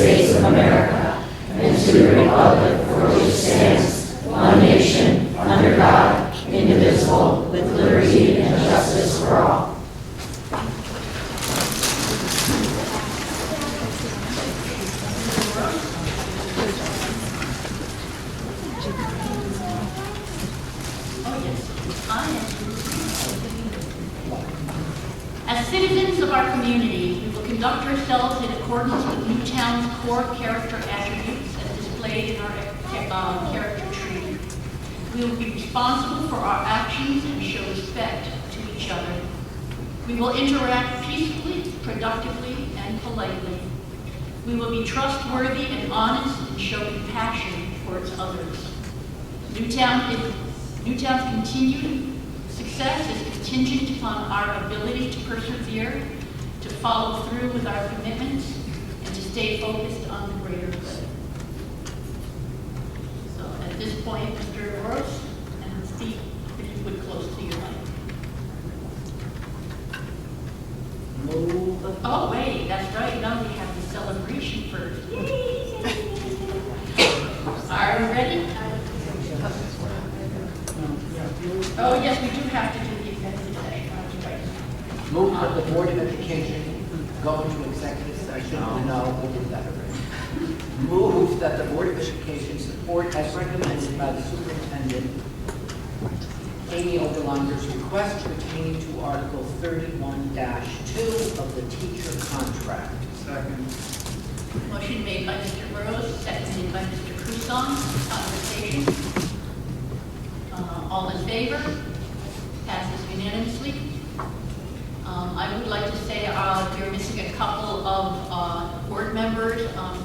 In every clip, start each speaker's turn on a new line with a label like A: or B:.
A: States of America and to the republic for which it stands, one nation, under God, indivisible, with liberty and justice for all.
B: As citizens of our community, we will conduct ourselves in accordance with Newtown's core character attributes as displayed in our character tree. We will be responsible for our actions and show respect to each other. We will interact peacefully, productively, and politely. We will be trustworthy and honest and show compassion towards others. Newtown's continued success is contingent upon our ability to persevere, to follow through with our commitments, and to stay focused on the greater good. So at this point, Mr. Roros and Steve, if you would close to your mic. Oh, wait, that's right. Now we have the celebration first. Are we ready? Oh, yes, we do have to do the event today.
C: Move that the Board of Education go into executive session. No, we did that already. Move that the Board of Education support as recommended by the Superintendent Amy Oberlander's request pertaining to Article 31-2 of the teacher contract.
D: Second.
B: Motion made by Mr. Rose, seconded by Mr. Cruson. Conversation. All in favor? Passes unanimously. I would like to say we're missing a couple of board members.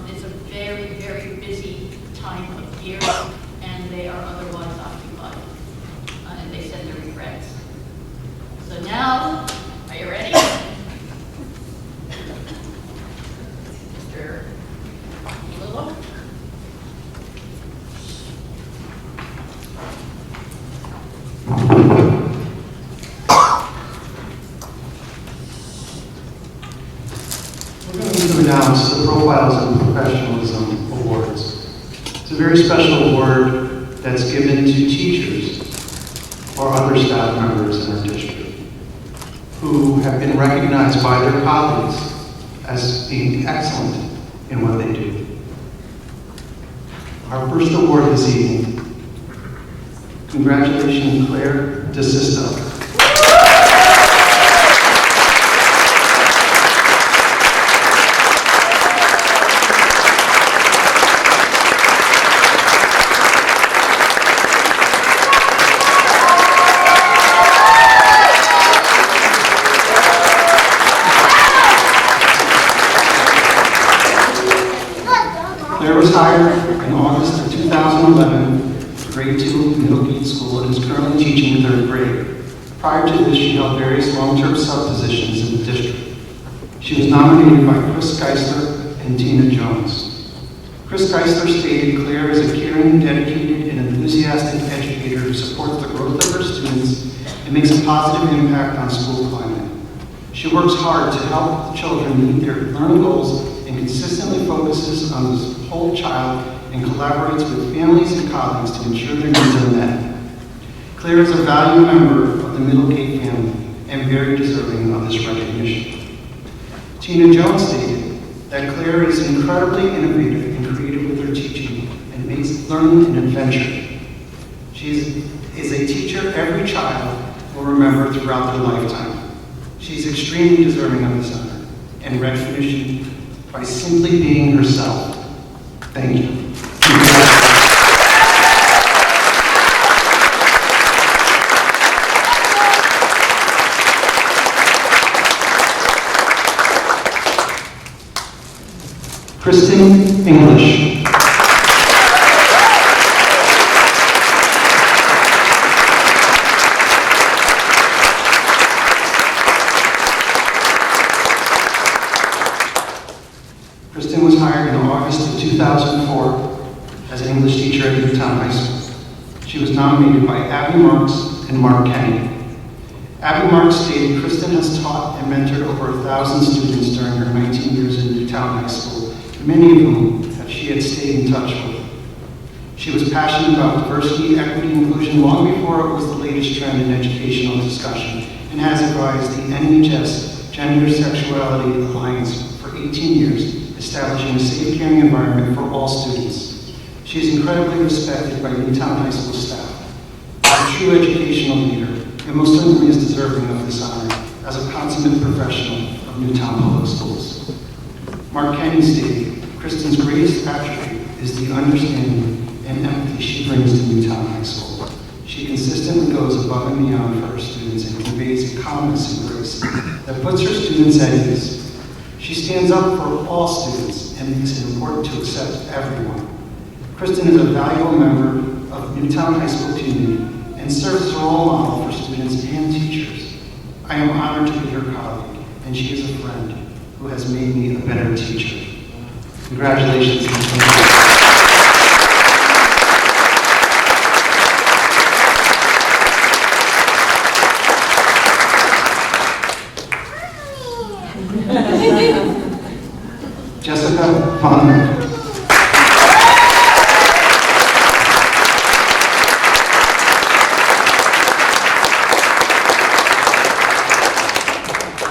B: It's a very, very busy time of year, and they are otherwise occupied. And they said their regrets. So now, are you ready? Mr. Lillo?
E: We're going to announce the Profiles of Professionalism Awards. It's a very special award that's given to teachers or other staff members in our district who have been recognized by their colleagues as being excellent in what they do. Our first award this evening. Congratulations, Claire DeSisto. Claire was hired in August of 2011 grade 2 Middlegate School and is currently teaching 3rd grade. Prior to this, she held various long-term sub-positions in the district. She was nominated by Chris Geisler and Tina Jones. Chris Geisler stated Claire is a caring, dedicated, and enthusiastic educator who supports the growth of her students and makes a positive impact on school climate. She works hard to help children meet their learning goals and consistently focuses on the whole child and collaborates with families and colleagues to ensure their needs are met. Claire is a valued member of the Middlegate family and very deserving of this recognition. Tina Jones stated that Claire is incredibly innovative and creative with her teaching and makes learning an adventure. She is a teacher every child will remember throughout their lifetime. She's extremely deserving of this honor and recognition by simply being herself. Thank you. Kristen English. Kristen was hired in August of 2004 as an English teacher at Newtown High School. She was nominated by Abby Marks and Mark Kenny. Abby Marks stated Kristen has taught and mentored over 1,000 students during her 19 years in Newtown High School and many of whom she had stayed in touch with. She was passionate about diversity, equity, and inclusion long before it was the latest trend in educational discussion, and has advised the NHS Gender Sexuality Alliance for 18 years, establishing a safe, caring environment for all students. She is incredibly respected by Newtown High School staff, a true educational leader, and most certainly is deserving of this honor as a consummate professional of Newtown Public Schools. Mark Kenny stated, Kristen's greatest attribute is the understanding and empathy she brings to Newtown High School. She consistently goes above and beyond for her students and conveys calmness and grace that puts her students at ease. She stands up for all students and makes it important to accept everyone. Kristen is a valuable member of Newtown High School community and serves as a role model for students and teachers. I am honored to be her colleague, and she is a friend who has made me a better teacher. Congratulations. Jessica Von.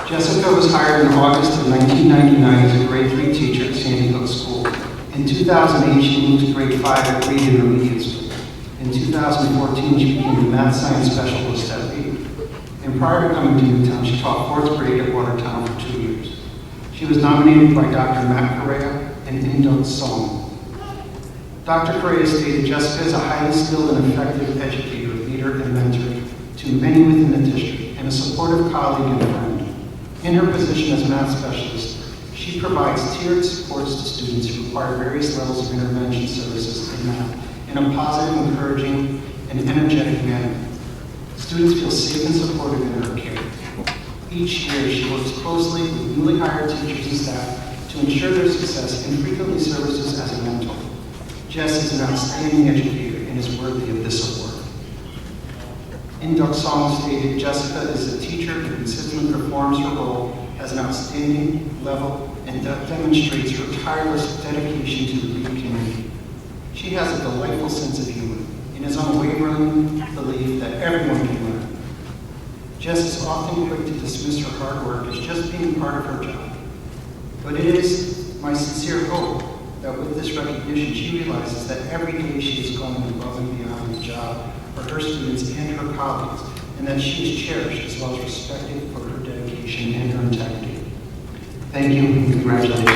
E: Jessica was hired in August of 1999 as a grade 3 teacher at Sandy Hook School. In 2008, she moved to grade 5 at Reed Intermediate School. In 2014, she became the math science specialist at Reed. And prior to coming to Newtown, she taught 4th grade at Watertown for 2 years. She was nominated by Dr. Matt Correa and Induk Song. Dr. Correa stated, Jessica is a highly skilled and effective educator, leader, and mentor to many within the district, and a supportive colleague and friend. In her position as math specialist, she provides tiered supports to students who require various levels of intervention services in math in a positive, encouraging, and energetic manner. Students feel safe and supported in her care. Each year, she works closely with newly hired teachers and staff to ensure their success and frequently serves as a mentor. Jess is an outstanding educator and is worthy of this award. Induk Song stated, Jessica is a teacher who consistently performs her role as an outstanding level and demonstrates her tireless dedication to the Reed community. She has a delightful sense of humor and is unwavering belief that everyone can learn. Jess is often quick to dismiss her hard work as just being part of her job. But it is my sincere hope that with this recognition, she realizes that every day she is going above and beyond the job for her students and her colleagues, and that she is cherished as well as respected for her dedication and her integrity. Thank you and congratulations.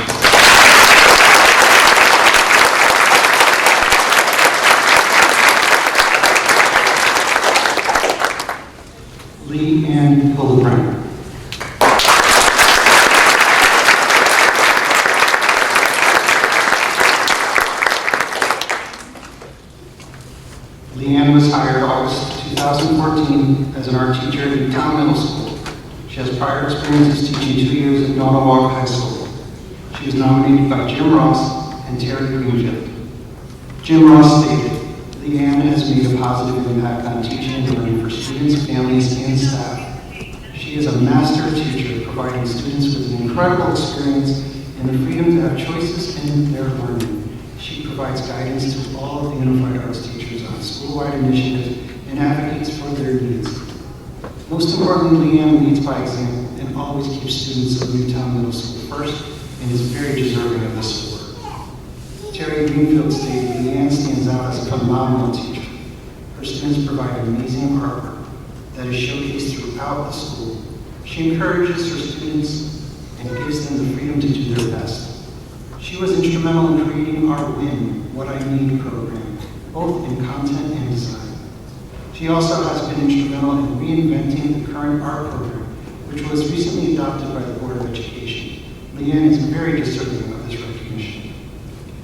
E: Lee Ann Hildebrandt. Leanne was hired August 2014 as an art teacher at Newtown Middle School. She has prior experiences teaching 2 years at Norwalk High School. She was nominated by Jim Ross and Terry Greenfield. Jim Ross stated, Leanne has made a positive impact on teaching and learning for students, families, and staff. She is a master teacher, providing students with an incredible experience and the freedom to have choices in their learning. She provides guidance to all of the Unified Arts teachers on school-wide initiatives and advocates for their needs. Most importantly, Leanne leads by example and always keeps students of Newtown Middle School first and is very deserving of this award. Terry Greenfield stated, Leanne stands out as a phenomenal teacher. Her students provide amazing artwork that is showcased throughout the school. She encourages her students and gives them the freedom to do their best. She was instrumental in creating our WIN, What I Need program, both in content and design. She also has been instrumental in reinventing the current art program, which was recently adopted by the Board of Education. Leanne is very deserving of this recognition.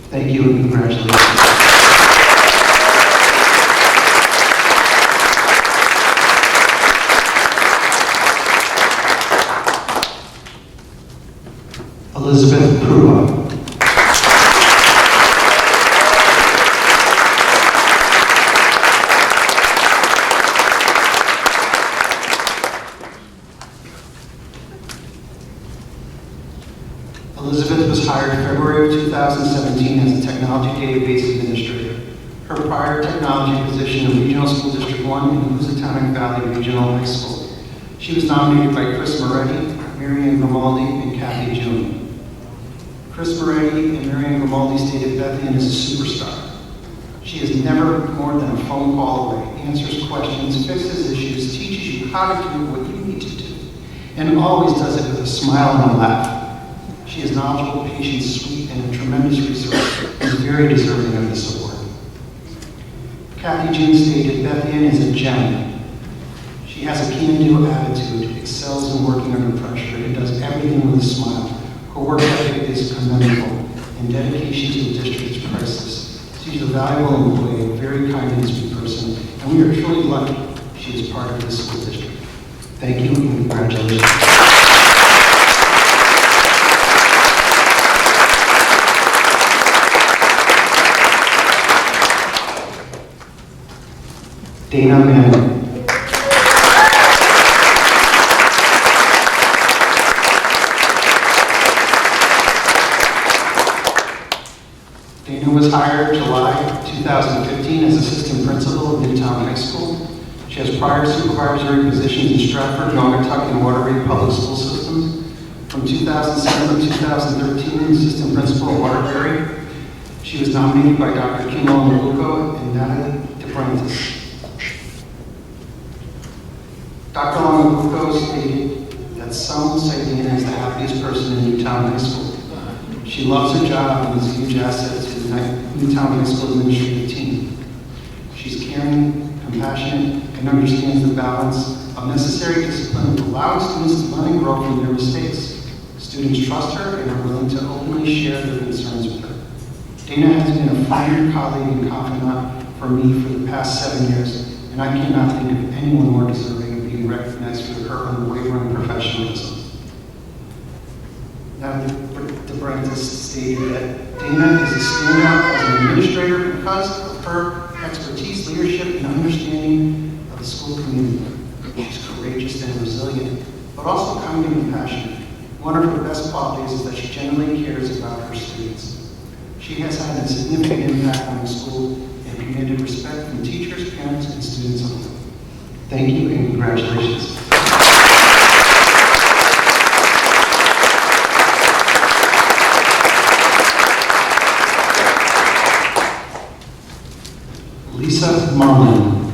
E: Thank you and congratulations. Elizabeth Prua. Elizabeth was hired February of 2017 as a technology database administrator. Her prior technology position in Regional School District 1 in Housatonic Valley Regional High School. She was nominated by Chris Moretti, Marianne Grimaldi, and Kathy June. Chris Moretti and Marianne Grimaldi stated Beth Ann is a superstar. She is never more than a phone call away, answers questions, fixes issues, teaches you how to do what you need to do, and always does it with a smile and a laugh. She is knowledgeable, patient, sweet, and a tremendous resource, and very deserving of this award. Kathy June stated Beth Ann is a gem. She has a can-do attitude, excels in working under pressure, and does everything with a smile. Her work ethic is commendable, and dedication to the district is priceless. She's a valuable employee, a very kind and sweet person, and we are truly lucky she is part of this school district. Thank you and congratulations. Dana Manning. Dana was hired July 2015 as assistant principal at Newtown High School. She has prior supervisory positions in Stratford, Naugatuck, and Waterbury public school systems. From 2007 to 2013, assistant principal at Waterbury. She was nominated by Dr. Kimo Maluko and Natalie DeBrantis. Dr. Longabuco stated that some will say Dana is the happiest person in Newtown High School. She loves her job and is a huge asset to the Newtown High School administrative team. She's caring, compassionate, and understands the balance of necessary discipline to allow students to learn and grow from their mistakes. Students trust her and are willing to openly share their concerns with her. Dana has been a valued colleague and confidant for me for the past 7 years, and I cannot think of anyone more deserving of being recognized for her unwavering professionalism. Now, DeBrantis stated that Dana is a standout as an administrator because of her expertise, leadership, and understanding of the school community. She's courageous and resilient, but also kind and compassionate. One of her best qualities is that she genuinely cares about her students. She has had a significant impact on the school and commanded respect from teachers, parents, and students alike. Thank you and congratulations. Lisa Marlin.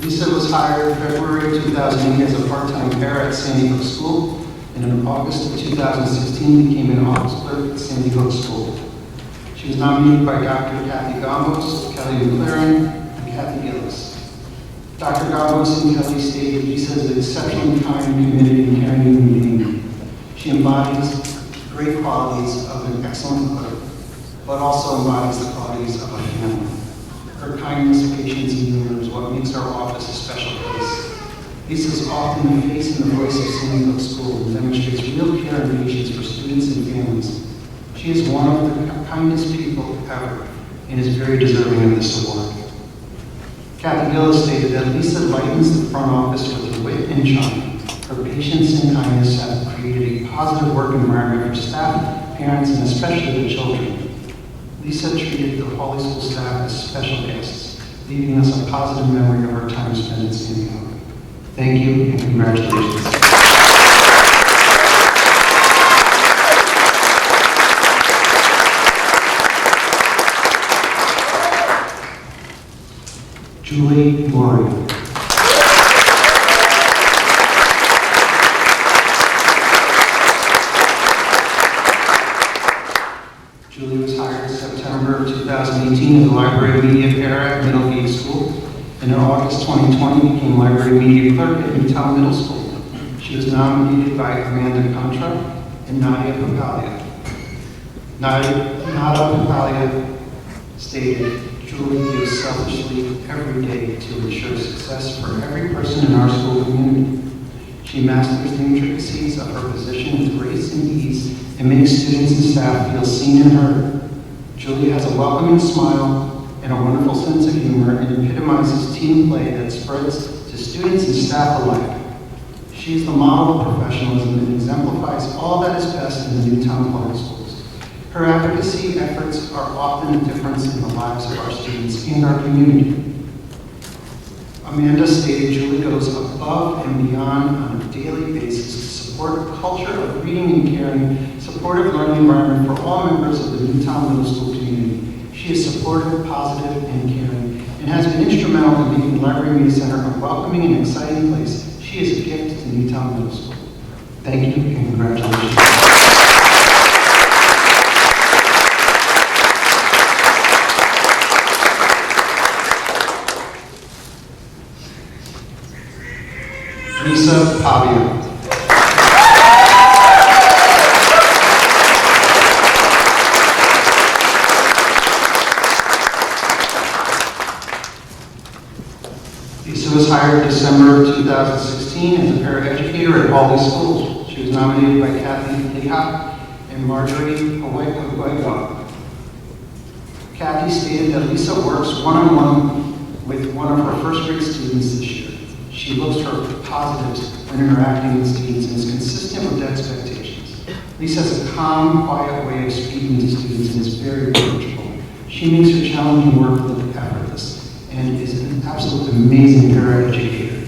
E: Lisa was hired February 2008 as a part-time para at Sandy Hook School, and in August of 2016 became an office clerk at Sandy Hook School. She was nominated by Dr. Kathy Gamos, Kelly McLaren, and Kathy Gillis. Dr. Gamos and Kelly stated Lisa is an exceptionally kind, committed, and caring human being. She embodies great qualities of an excellent clerk, but also embodies the qualities of a family. Her kindness, patience, and humor is what makes our office a special place. Lisa is often the face and the voice of Sandy Hook School and demonstrates real care and patience for students and families. She is one of the kindest people ever and is very deserving of this award. Kathy Gillis stated that Lisa lightens the front office with her wit and charm. Her patience and kindness have created a positive work environment for staff, parents, and especially the children. Lisa treated the Hawley School staff as special guests, leaving us a positive memory of our time spent at Sandy Hook. Thank you and congratulations. Julie Murray. Julie was hired in September 2018 as a library media para at Middlegate School, and in August 2020 became library media clerk at Newtown Middle School. She was nominated by Amanda Contra and Nadia Papalia. Nada Papalia stated, Julie gives selfishly every day to ensure success for every person in our school community. She masters the intricacies of her position with grace and ease and makes students and staff feel seen and heard. Julie has a welcoming smile and and a wonderful sense of humor and epitomizes team play that spreads to students and staff alike. She is the model of professionalism and exemplifies all that is best in the Newtown Public Schools. Her advocacy efforts are often a difference in the lives of our students and our community. Amanda stated Julie goes above and beyond on a daily basis to support a culture of reading and caring, supportive learning environment for all members of the Newtown Middle School community. She is supportive, positive, and caring, and has been instrumental in making the Library Media Center a welcoming and exciting place. She is a gift to Newtown Middle School. Thank you and congratulations. Lisa Pavia. Lisa was hired December 2016 as a paraeducator at all these schools. She was nominated by Kathy Leha and Marjorie Hawaii. Kathy stated that Lisa works one-on-one with one of her first grade students this year. She looks for positives when interacting with students and is consistent with expectations. Lisa has a calm, quiet way of speaking to students and is very approachable. She makes her challenging work look effortless and is an absolutely amazing paraeducator.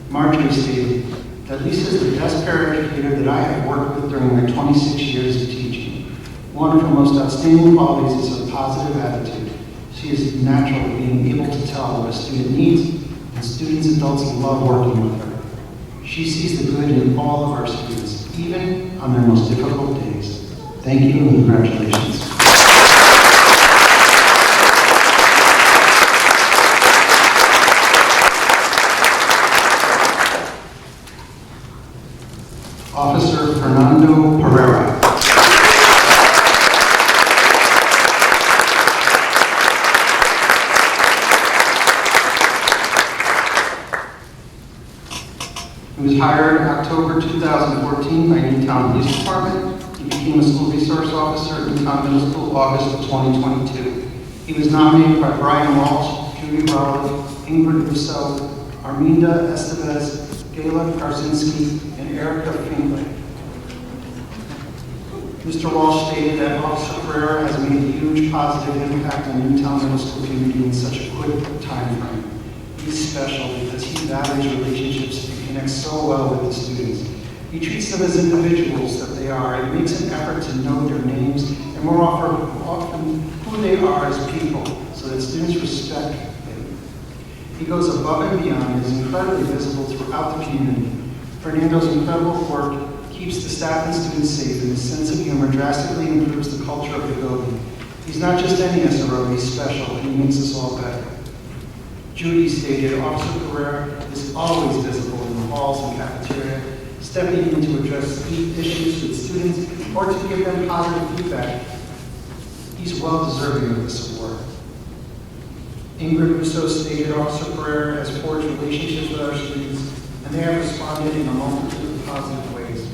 E: Marjorie stated that Lisa is the best paraeducator that I have worked with during my 26 years of teaching. One of her most outstanding qualities is her positive attitude. She is natural at being able to tell what a student needs, and students and adults love working with her. She sees the good in all of our students, even on their most difficult days. Thank you and congratulations. Officer Fernando Pereira. He was hired in October 2014 by Newtown Police Department. He became a school resource officer at Newtown Middle School August of 2022. He was nominated by Brian Walsh, Judy Rowley, Ingrid Russo, Arminda Estevez, Gayla Karsinski, and Erica Finkley. Mr. Walsh stated that Officer Pereira has made a huge positive impact on Newtown Middle School community in such a quick time frame. He's special because he values relationships and connects so well with the students. He treats them as individuals that they are and makes an effort to know their names and more often who they are as people so that students respect them. He goes above and beyond and is incredibly visible throughout the community. Fernando's incredible work keeps the staff and students safe, and his sense of humor drastically improves the culture of the building. He's not just any SRO, he's special, and he makes us all better. Judy stated, Officer Pereira is always visible in the halls and cafeteria, stepping in to address issues with students or to give them positive feedback. He's well deserving of this award. Ingrid Russo stated, Officer Pereira has forged relationships with our students, and they have responded in a multitude of positive ways.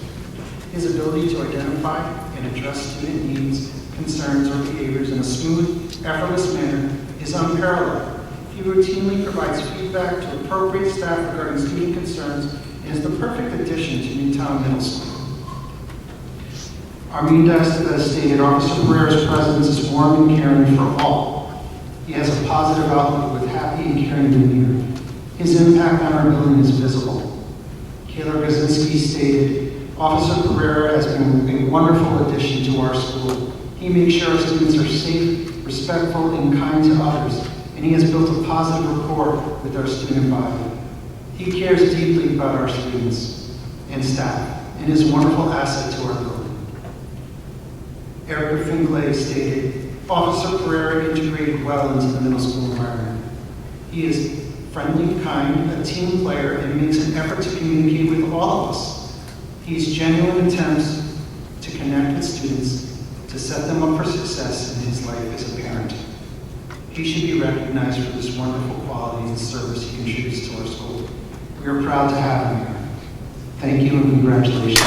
E: His ability to identify and address student needs, concerns, or behaviors in a smooth, effortless manner is unparalleled. He routinely provides feedback to appropriate staff regarding student concerns and is the perfect addition to Newtown Middle School. Arminda Estevez stated, Officer Pereira's presence is warm and caring for all. He has a positive outlook with happy and caring demeanor. His impact on our building is visible. Kayla Gazinski stated, Officer Pereira has been a wonderful addition to our school. He makes sure our students are safe, respectful, and kind to others, and he has built a positive rapport with our student body. He cares deeply about our students and staff, and is a wonderful asset to our building. Erica Finkley stated, Officer Pereira integrated well into the middle school environment. He is friendly, kind, a team player, and makes an effort to communicate with all of us. He's genuine attempts to connect with students, to set them up for success in his life as a parent. He should be recognized for this wonderful quality and service he contributes to our school. We are proud to have him here. Thank you and congratulations.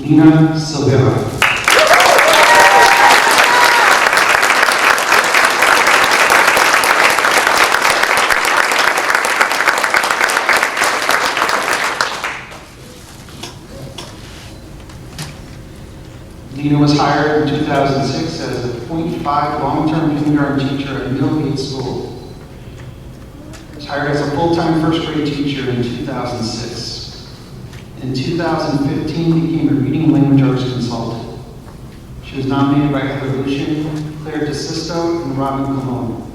E: Lina Silvera. Lina was hired in 2006 as a .5 long-term kindergarten teacher at Middlegate School. Was hired as a full-time first grade teacher in 2006. In 2015, became a reading and language arts consultant. She was nominated by Heather Lucian, Claire DeSisto, and Robin Colon.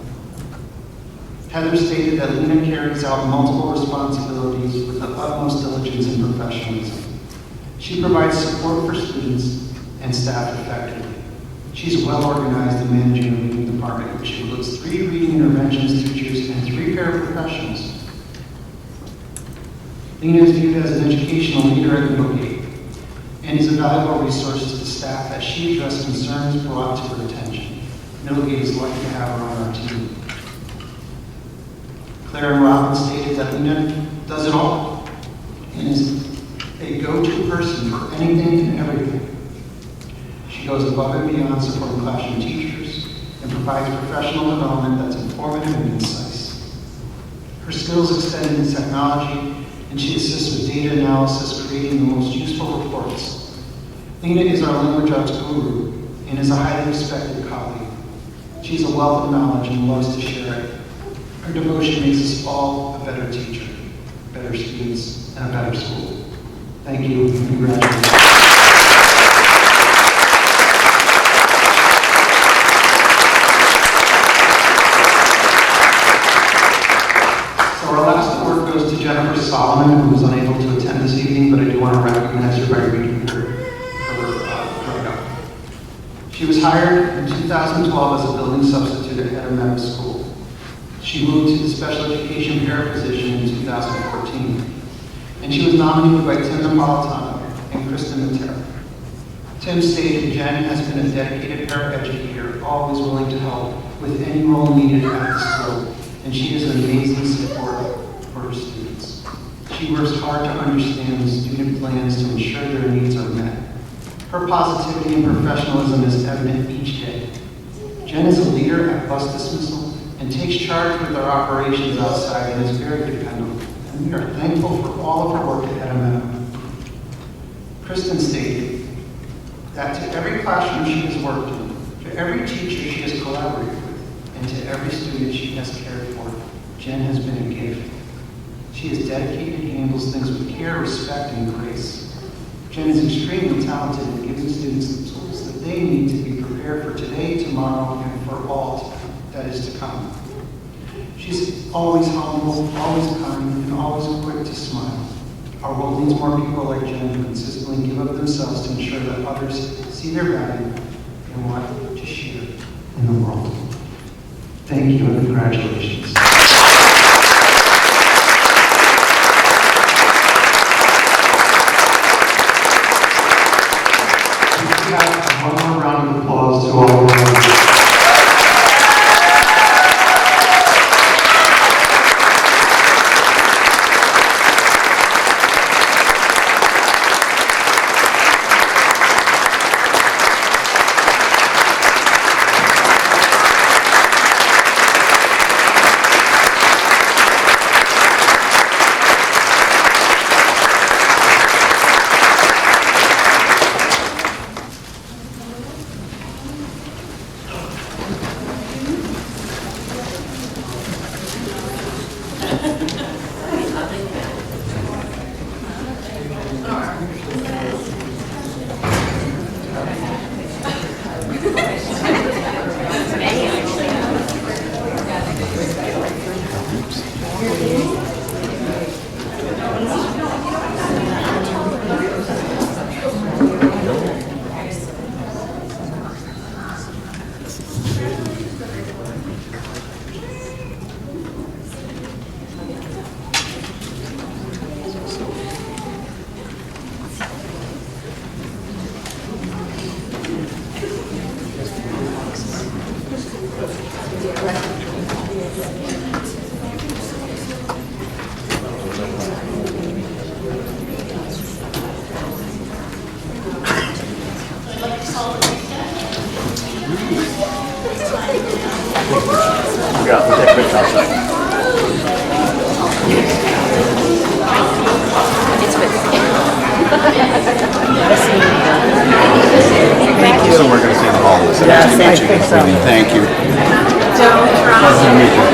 E: Heather stated that Lina carries out multiple responsibilities with the utmost diligence and professionalism. She provides support for students and staff effectively. She's well organized in managing the reading department, which includes 3 reading interventions teachers and 3 paraprofessionals. Lina is viewed as an educational leader at Middlegate and is a valuable resource to the staff as she addresses concerns brought to her attention. Middlegate is lucky to have her on our team. Claire and Robin stated that Lina does it all and is a go-to person for anything and everything. She goes above and beyond supporting classroom teachers and provides professional development that's informative and concise. Her skills extend into technology, and she assists with data analysis, creating the most useful reports. Lina is our language arts guru and is a highly respected colleague. She's a wealth of knowledge and loves to share it. Her devotion makes us all a better teacher, better students, and a better school. Thank you, and congratulations. Our last award goes to Jennifer Solomon, who was unable to attend this evening, but I do want to recognize her by reading her write-up. She was hired in 2012 as a building substitute at Edinburgh School. She moved to the special education para position in 2014, and she was nominated by Tim Napolitano and Kristen Matera. Tim stated Jen has been a dedicated paraeducator, always willing to help with any role needed at the school, and she is an amazing support for her students. She works hard to understand the student plans to ensure their needs are met. Her positivity and professionalism is evident each day. Jen is a leader at bus dismissal and takes charge with our operations outside and is very dependable. And we are thankful for all of her work at Edinburgh. Kristen stated that to every classroom she has worked in, to every teacher she has collaborated with, and to every student she has cared for, Jen has been a gift. She is dedicated and handles things with care, respect, and grace. Jen is extremely talented in giving students the tools that they need to be prepared for today, tomorrow, and for all that is to come. She's always humble, always kind, and always quick to smile. Our world needs more people like Jen who consistently give up themselves to ensure that others see their value and want to share in the world. Thank you and congratulations. We have one more round of applause to all of our
D: meet you. Thank you. Pleasure to meet you.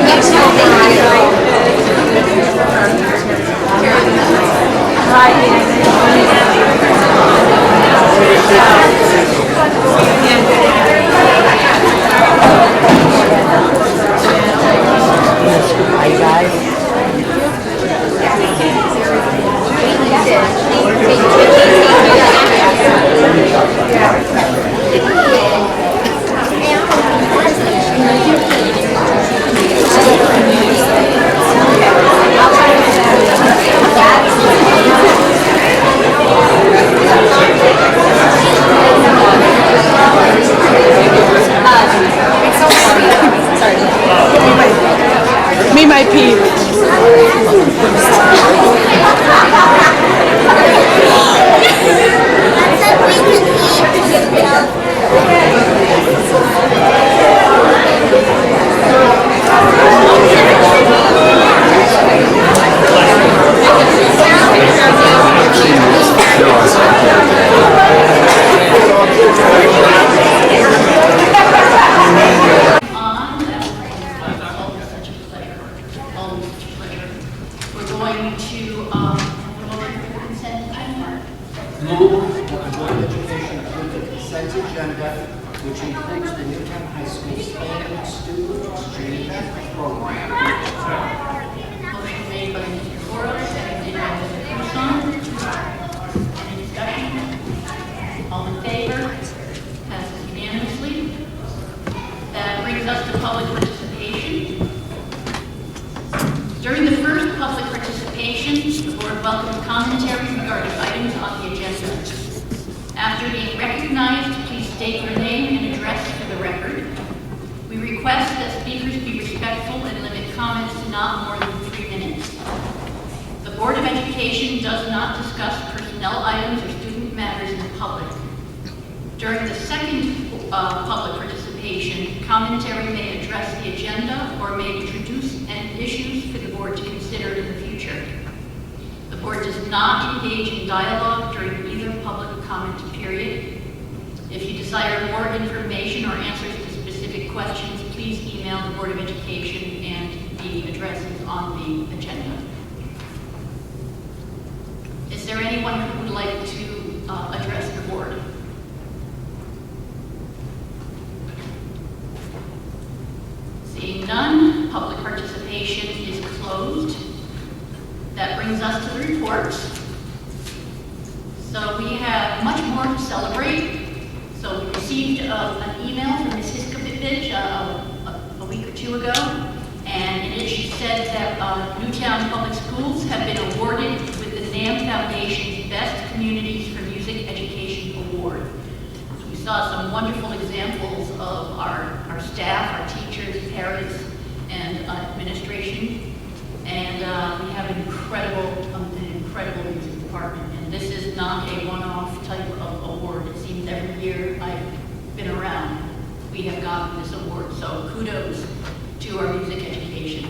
F: Me my pee.
B: We're going to have a motion for consent agenda.
C: Move that the Board of Education approve the consent agenda, which includes the Newtown High School Spain Student Exchange Program.
B: Motion made by Mr. Porter, seconded by Mr. Cruson. Any discussion? All in favor? Passes unanimously. That brings us to public participation. During the first public participation, the board welcomed commentary regarding items on the agenda. After being recognized, please state your name and address for the record. We request that speakers be respectful and limit comments to not more than 3 minutes. The Board of Education does not discuss personnel items or student matters in public. During the second public participation, commentary may address the agenda or may introduce issues for the board to consider in the future. The board does not engage in dialogue during either public comment period. If you desire more information or answers to specific questions, please email the Board of Education and the addresses on the agenda. Is there anyone who would like to address the board? Seeing none, public participation is closed. That brings us to the reports. So we have much more to celebrate. So we received an email from Ms. Hiskovich a week or two ago, and in it she said that Newtown Public Schools have been awarded with the NAM Foundation's Best Communities for Music Education Award. So we saw some wonderful examples of our staff, our teachers, parents, and administration. And we have an incredible music department. And this is not a one-off type of award. It seems every year I've been around, we have gotten this award. So kudos to our music education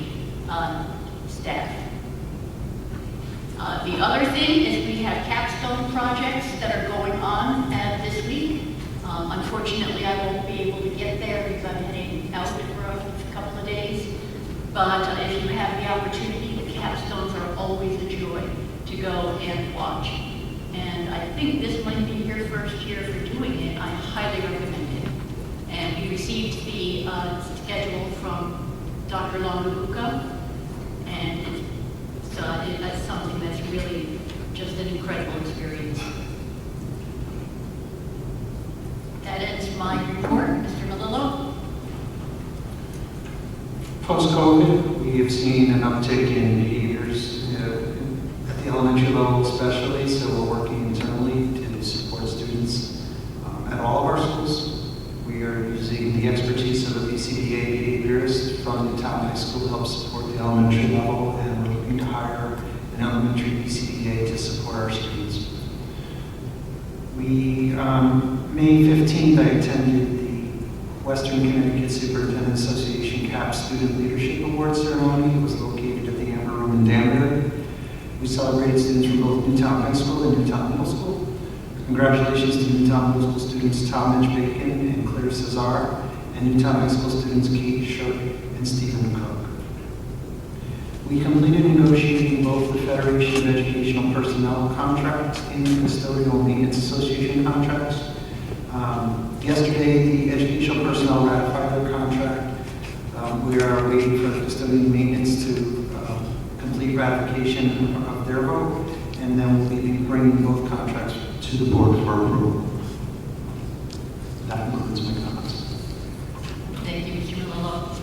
B: staff. The other thing is we have capstone projects that are going on this week. Unfortunately, I won't be able to get there because I'm heading out for a couple of days. But if you have the opportunity, the capstones are always a joy to go and watch. And I think this might be your first year for doing it. I highly recommend it. And we received the schedule from Dr. Longabuca, and it's something that's really just an incredible experience. That ends my report. Mr. Melillo?
E: Post-COVID, we have seen an uptick in behaviors at the elementary level especially, so we're working internally to support students at all of our schools. We are using the expertise of a BCBA behaviorist from Newtown High School to help support the elementary level, and we're looking to hire an elementary BCBA to support our students. May 15th, I attended the Western Connecticut Superintendent Association CAP Student Leadership Award ceremony. It was located at the Amber Room in Danbury. We celebrated students from both Newtown High School and Newtown Middle School. Congratulations to Newtown Middle School students Tom Mitch Bacon and Claire Cesar, and Newtown High School students Kate Shook and Stephen Cook. We completed negotiating both the Federation of Educational Personnel contracts and the Custodial Maintenance Association contracts. Yesterday, the educational personnel ratified their contract. We are waiting for the custodial maintenance to complete ratification of their vote, and then we'll be bringing both contracts to the board for approval. That concludes my comments.
B: Thank you, Mr. Melillo.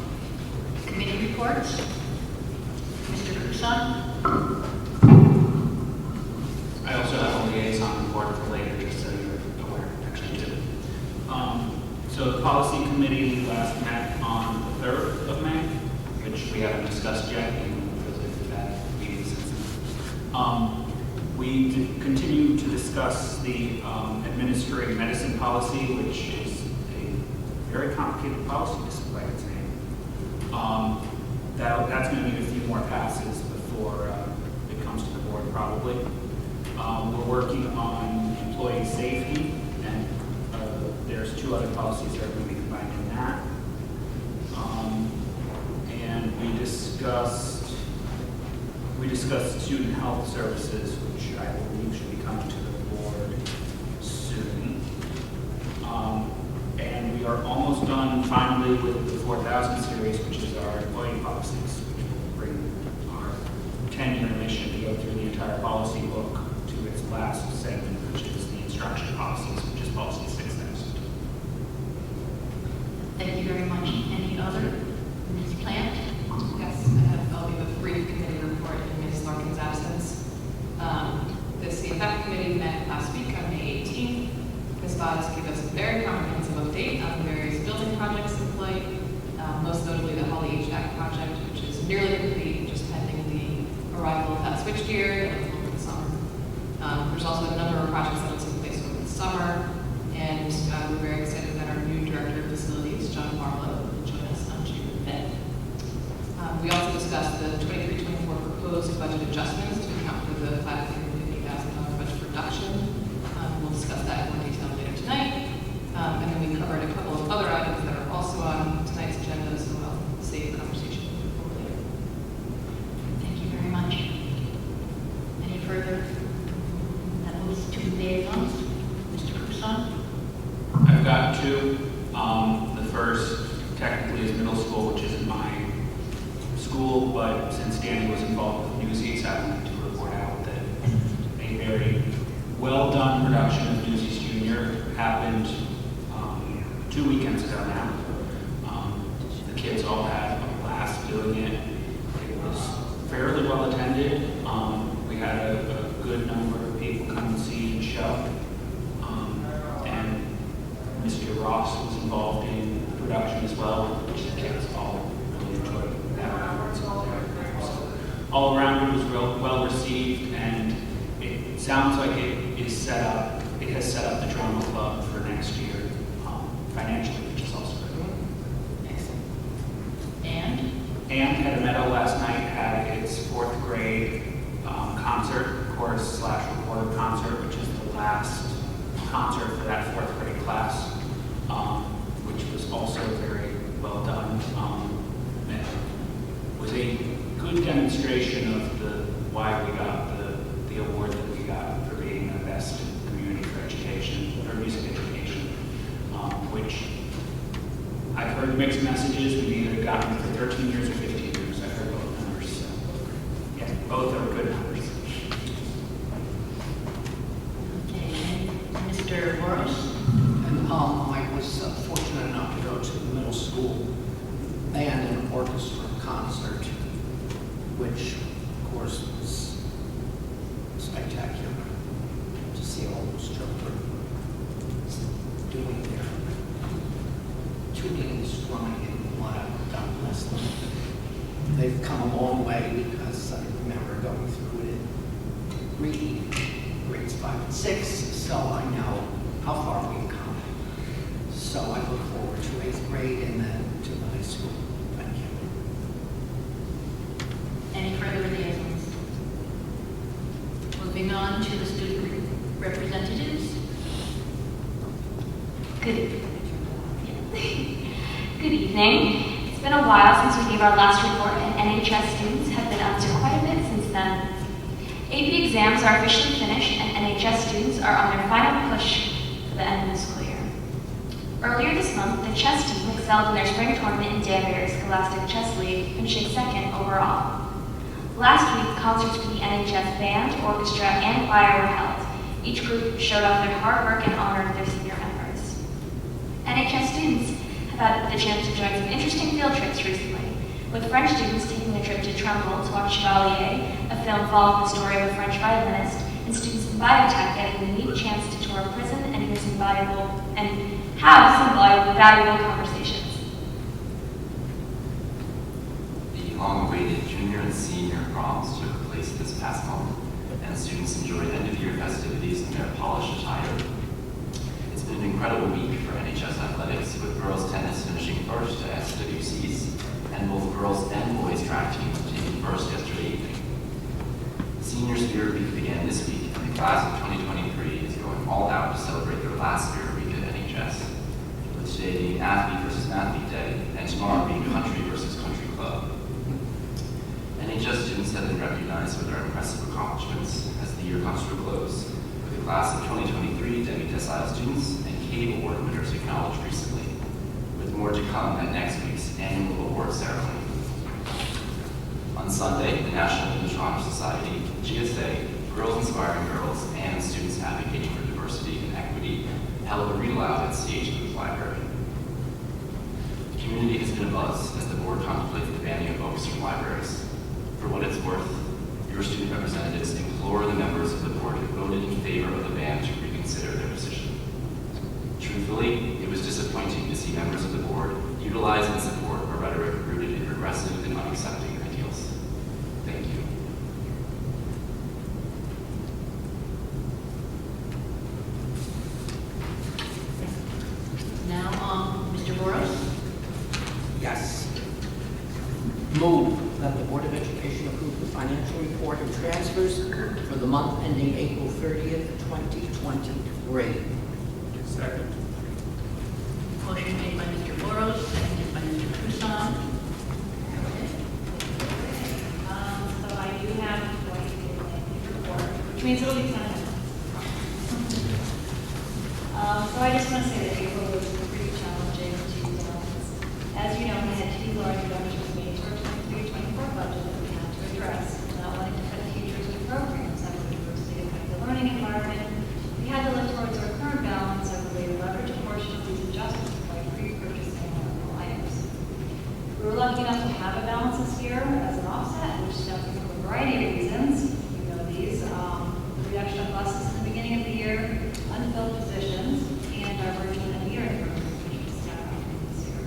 B: Committee reports. Mr. Kusan.
F: I also have a liaison report for later, just so you're aware, actually, too. So the policy committee last met on the 3rd of May, which we haven't discussed yet, because we've had meetings since then. We continue to discuss the administering medicine policy, which is a very complicated policy, despite its name. That's going to need a few more passes before it comes to the board, probably. We're working on employee safety, and there's 2 other policies that are going to be combined in that. And we discussed student health services, which I believe should be coming to the board soon. And we are almost done finally with the 4000 series, which is our employee policies, which will bring our 10-year mission to go through the entire policy book to its last segment, which is the instruction policies, which is policy 6000.
B: Thank you very much. Any other? Ms. Plant?
G: Yes, I'll give a brief committee report in Ms. Larkin's absence. The CFF committee met last week on May 18th. Ms. Bottas gave us a very comprehensive update on the various building projects in flight, most notably the Holly HVAC project, which is nearly complete, just pending the arrival of that switchgear over the summer. There's also a number of projects that will take place over the summer, and we're very excited that our new director of facilities, John Marlowe, will join us on June 5th. We also discussed the 23-24 proposed budget adjustments to account for the $550,000 budget reduction. We'll discuss that in more detail later tonight. And then we covered a couple of other items that are also on tonight's agenda, so I'll save the conversation for later.
B: Thank you very much. Any further? That moves to liaisons. Mr. Kusan.
F: I've got 2. The first technically is middle school, which isn't my school, but since Danny was involved with Newsies, I wanted to report out that a very well done production of Newsies Junior happened 2 weekends ago now. The kids all had a blast doing it. It was fairly well attended. We had a good number of people come and see the show. And Mr. Ross was involved in production as well, which the kids all really enjoyed that. So all around it was well received, and it sounds like it has set up the drama club for next year financially, which is also good.
B: Excellent.
F: And Head of Meadow last night had its 4th grade concert, chorus/recorded concert, which is the last concert for that 4th grade class, which was also very well done. And it was a good demonstration of why we got the award that we got for being the best community for education, or music education, which I've heard mixed messages. We've either gotten it for 13 years or 15 years. I've heard both numbers. So, yeah, both are good numbers.
B: Okay. And Mr. Boros.
C: And I was fortunate enough to go to the middle school band and orchestra concert, which, of course, was spectacular to see all those children doing their tuning and strumming and whatever. God bless them. They've come a long way, because I remember going through it in reading grades 5 and 6, so I know how far we've come. So I look forward to 8th grade and then to the high school. Thank you.
B: Any further liaisons? Moving on to the student representatives. Good. Yeah.
H: Good evening. It's been a while since we gave our last report, and NHS students have been up to quite a bit since then. AP exams are officially finished, and NHS students are on their final push for the end of the school year. Earlier this month, the chess team excelled in their spring tournament in Danbury's Scholastic Chess League, finishing second overall. Last week, concerts for the NHS band, orchestra, and choir were held. Each group showed off their hard work and honored their senior members. NHS students have had the chance to join some interesting field trips recently, with French students taking a trip to Trumbull to watch Chevalier, a film following the story of a French violinist, and students in biotech getting the neat chance to tour a prison and hear some have some valuable conversations.
I: The long-awaited junior and senior proms took place this past month, and students enjoyed end-of-year festivities in their polished attire. It's been an incredible week for NHS athletics, with girls tennis finishing first at SWCs, and both girls and boys track teams taking first yesterday evening. Senior Spirit Week began this week, and the class of 2023 is going all out to celebrate their last Spirit Week at NHS, with today being Athlete versus Athlete Day, and tomorrow being Country versus Country Club. NHS students have been recognized for their impressive accomplishments as the year comes to a close, with the class of 2023 demi-decile students and CAVE Award winners acknowledged recently, with more to come at next week's annual award ceremony. On Sunday, the National English Honor Society, GSA, Girls Inspiring Girls, and Students Advocating for Diversity and Equity held a read-aloud at CH Booth Library. The community has been abuzz as the board contemplates the banning of books from libraries. For what it's worth, your student representatives implore the members of the board who voted in favor of the ban to reconsider their decision. Truthfully, it was disappointing to see members of the board utilize and support a rhetoric rooted in regressive and unaccepting ideals. Thank you.
B: Now, Mr. Boros.
C: Yes. Move that the Board of Education approve the financial report and transfers for the month ending April 30th, 2023.
F: Second.
B: Motion made by Mr. Boros, seconded by Mr. Toussaint. So I do have a report, which means it'll be signed. So I just want to say that April was pretty challenging to balance. As you know, we had two large reductions made to our 23-24 budget that we had to address. Not wanting to cut teachers and programs that would adversely affect the learning environment, we had to look towards our current balance and really leverage a portion of these adjustments by pre-purchasing multiple items. We were lucky enough to have a balance this year as an offset, which stemmed from a variety of reasons. You know these, reduction of buses in the beginning of the year, unfilled positions, and our virtual engineering program, which was staffed this year.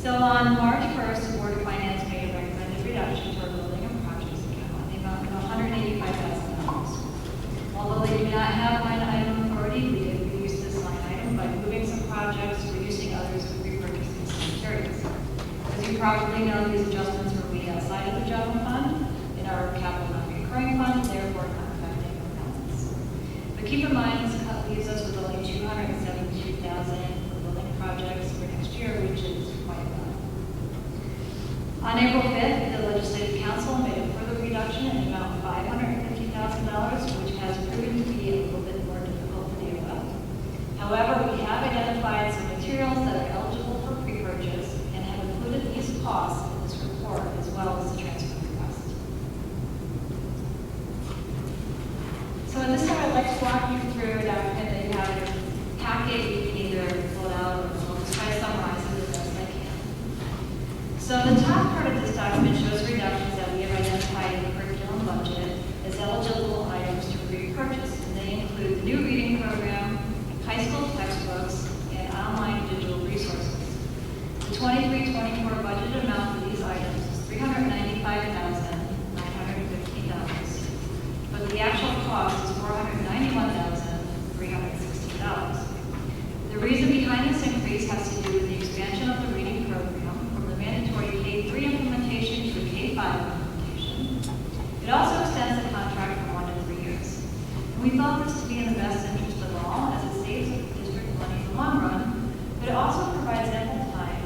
B: So on March 1st, the Board of Finance made a recommended reduction to our building and projects account in the amount of $185,000. Although they do not have line item authority, we did reduce this line item by moving some projects, reducing others, and repurchasing some materials. As you probably know, these adjustments were made outside of the general fund in our capital non-recurring fund, therefore not affecting our balance. But keep in mind, this cut leaves us with only $272,000 for building projects for next year, which is quite low. On April 5th, the Legislative Council made a further reduction in the amount of $550,000, which has proven to be a little bit more difficult to deal with. However, we have identified some materials that are eligible for pre-purchase and have included these costs in this report as well as the transfer request. So at this time, I'd like to walk you through a document that you have in your packet. You can either pull it out or I'll just try to summarize it as best I can. So the top part of this document shows reductions that we have identified in the curriculum budget as eligible items to repurchase, and they include the new reading program, high school textbooks, and online digital resources. The 23-24 budget amount for these items is $395,915, but the actual cost is $491,316. The reason behind this increase has to do with the expansion of the reading program from the mandatory K-3 implementation to a K-5 implementation. It also extends the contract from 1 to 3 years. And we thought this to be in the best interest of all, as it saves the district money in the long run, but it also provides ample time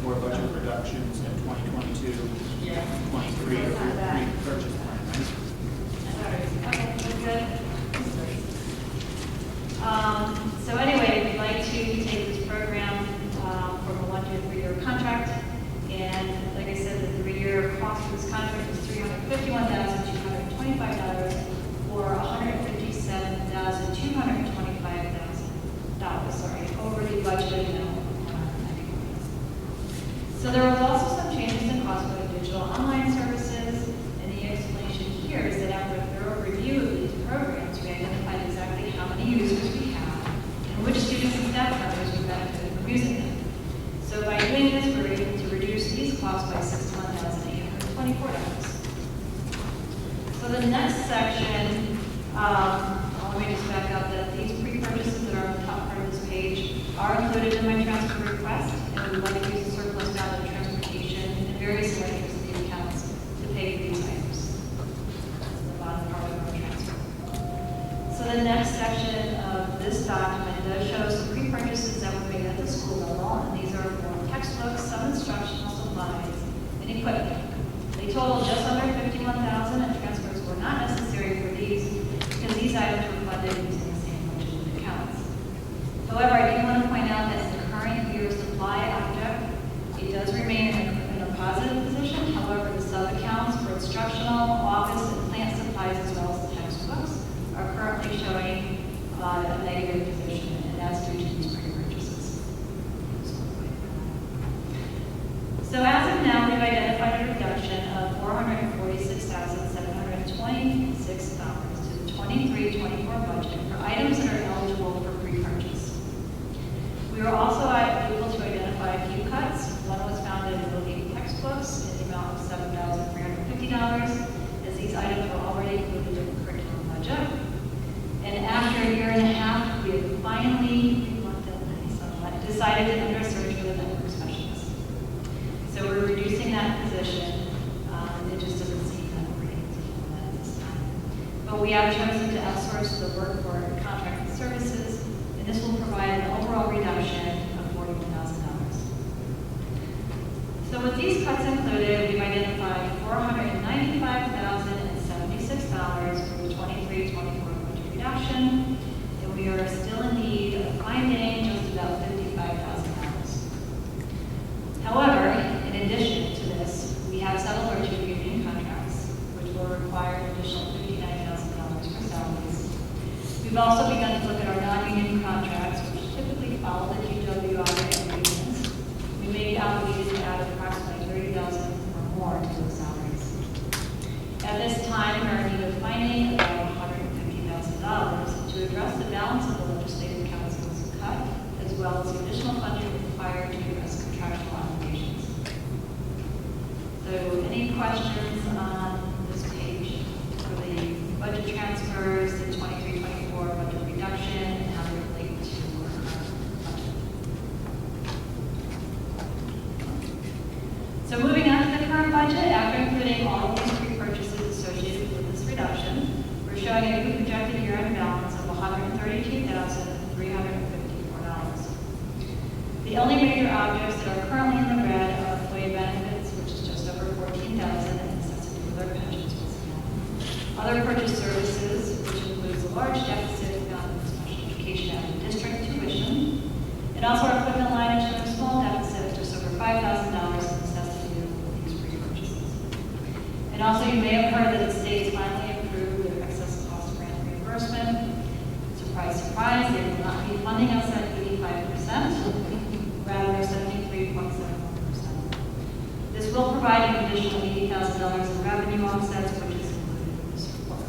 F: for budget reductions in 2022, 23 purchase plan, right?
H: Okay, that's good. So anyway, we'd like to take this program from a 1 to 3 year contract. And like I said, the 3-year cost for this contract is $351,225 or $157,225, over the budget amount. So there was also some changes in cost for the digital online services, and the explanation here is that after a thorough review of these programs, we identified exactly how many users we have and which students and staff members would benefit from using them. So by doing this, we're able to reduce these costs by $61,824. So the next section, let me just back up that these pre-purchases that are on the top part of this page are included in my transfer request, and we would like to use the surplus out of transportation and various electricity accounts to pay for these items. That's the bottom part of our transfer. So the next section of this document does show some pre-purchases that were made at the school level, and these are for textbooks, some instructional supplies, and equipment. They total just under $51,000, and transfers were not necessary for these because these items were funded using the same budgeted accounts. However, I do want to point out that in the current year supply object, it does remain in a positive position. However, the sub-accounts for instructional, office, and plant supplies, as well as the textbooks, are currently showing a negative position, and that's due to these pre-purchases. So as of now, we've identified a reduction of $446,726 to the 23-24 budget for items that are eligible for pre-purchase. We were also able to identify a few cuts. One was found in Middlegate textbooks in the amount of $7,350, as these items were already included in the curriculum budget. And after a year and a half, we have finally decided to enter a search for the network specialist. So we're reducing that position. It just doesn't seem that we're able to handle that at this time. But we have chosen to outsource the work for contracted services, and this will provide an overall reduction of $41,000. So with these cuts included, we've identified $495,076 for the 23-24 budget reduction, and we are still in need of finding just about $55,000. However, in addition to this, we have settled our 2 union contracts, which will require an additional $59,000 for salaries. We've also begun to look at our non-union contracts, which typically follow the GWI agreements. We may be obligated to add approximately $30,000 or more to those salaries. At this time, we are in need of finding about $150,000 to address the balance of the legislative council's cut, as well as the additional funding required to address contractual obligations. So any questions on this page for the budget transfers, the 23-24 budget reduction, and how they relate to our current budget? So moving on to the current budget, after including all of these pre-purchases associated with this reduction, we're showing a new projected year-end balance of $132,354. The only major objects that are currently in the red are employee benefits, which is just over $14,000, and necessity for their pensions once again. Other purchase services, which includes a large deficit found in special education out of district tuition, and also our equipment line is showing a small deficit of just over $5,000 in necessity for these pre-purchases. And also, you may have heard that the states finally approved their excess cost grant reimbursement. Surprise, surprise, they will not be funding us at 85%. Rather 73.71%. This will provide an additional $80,000 in revenue offsets, which is included in this report.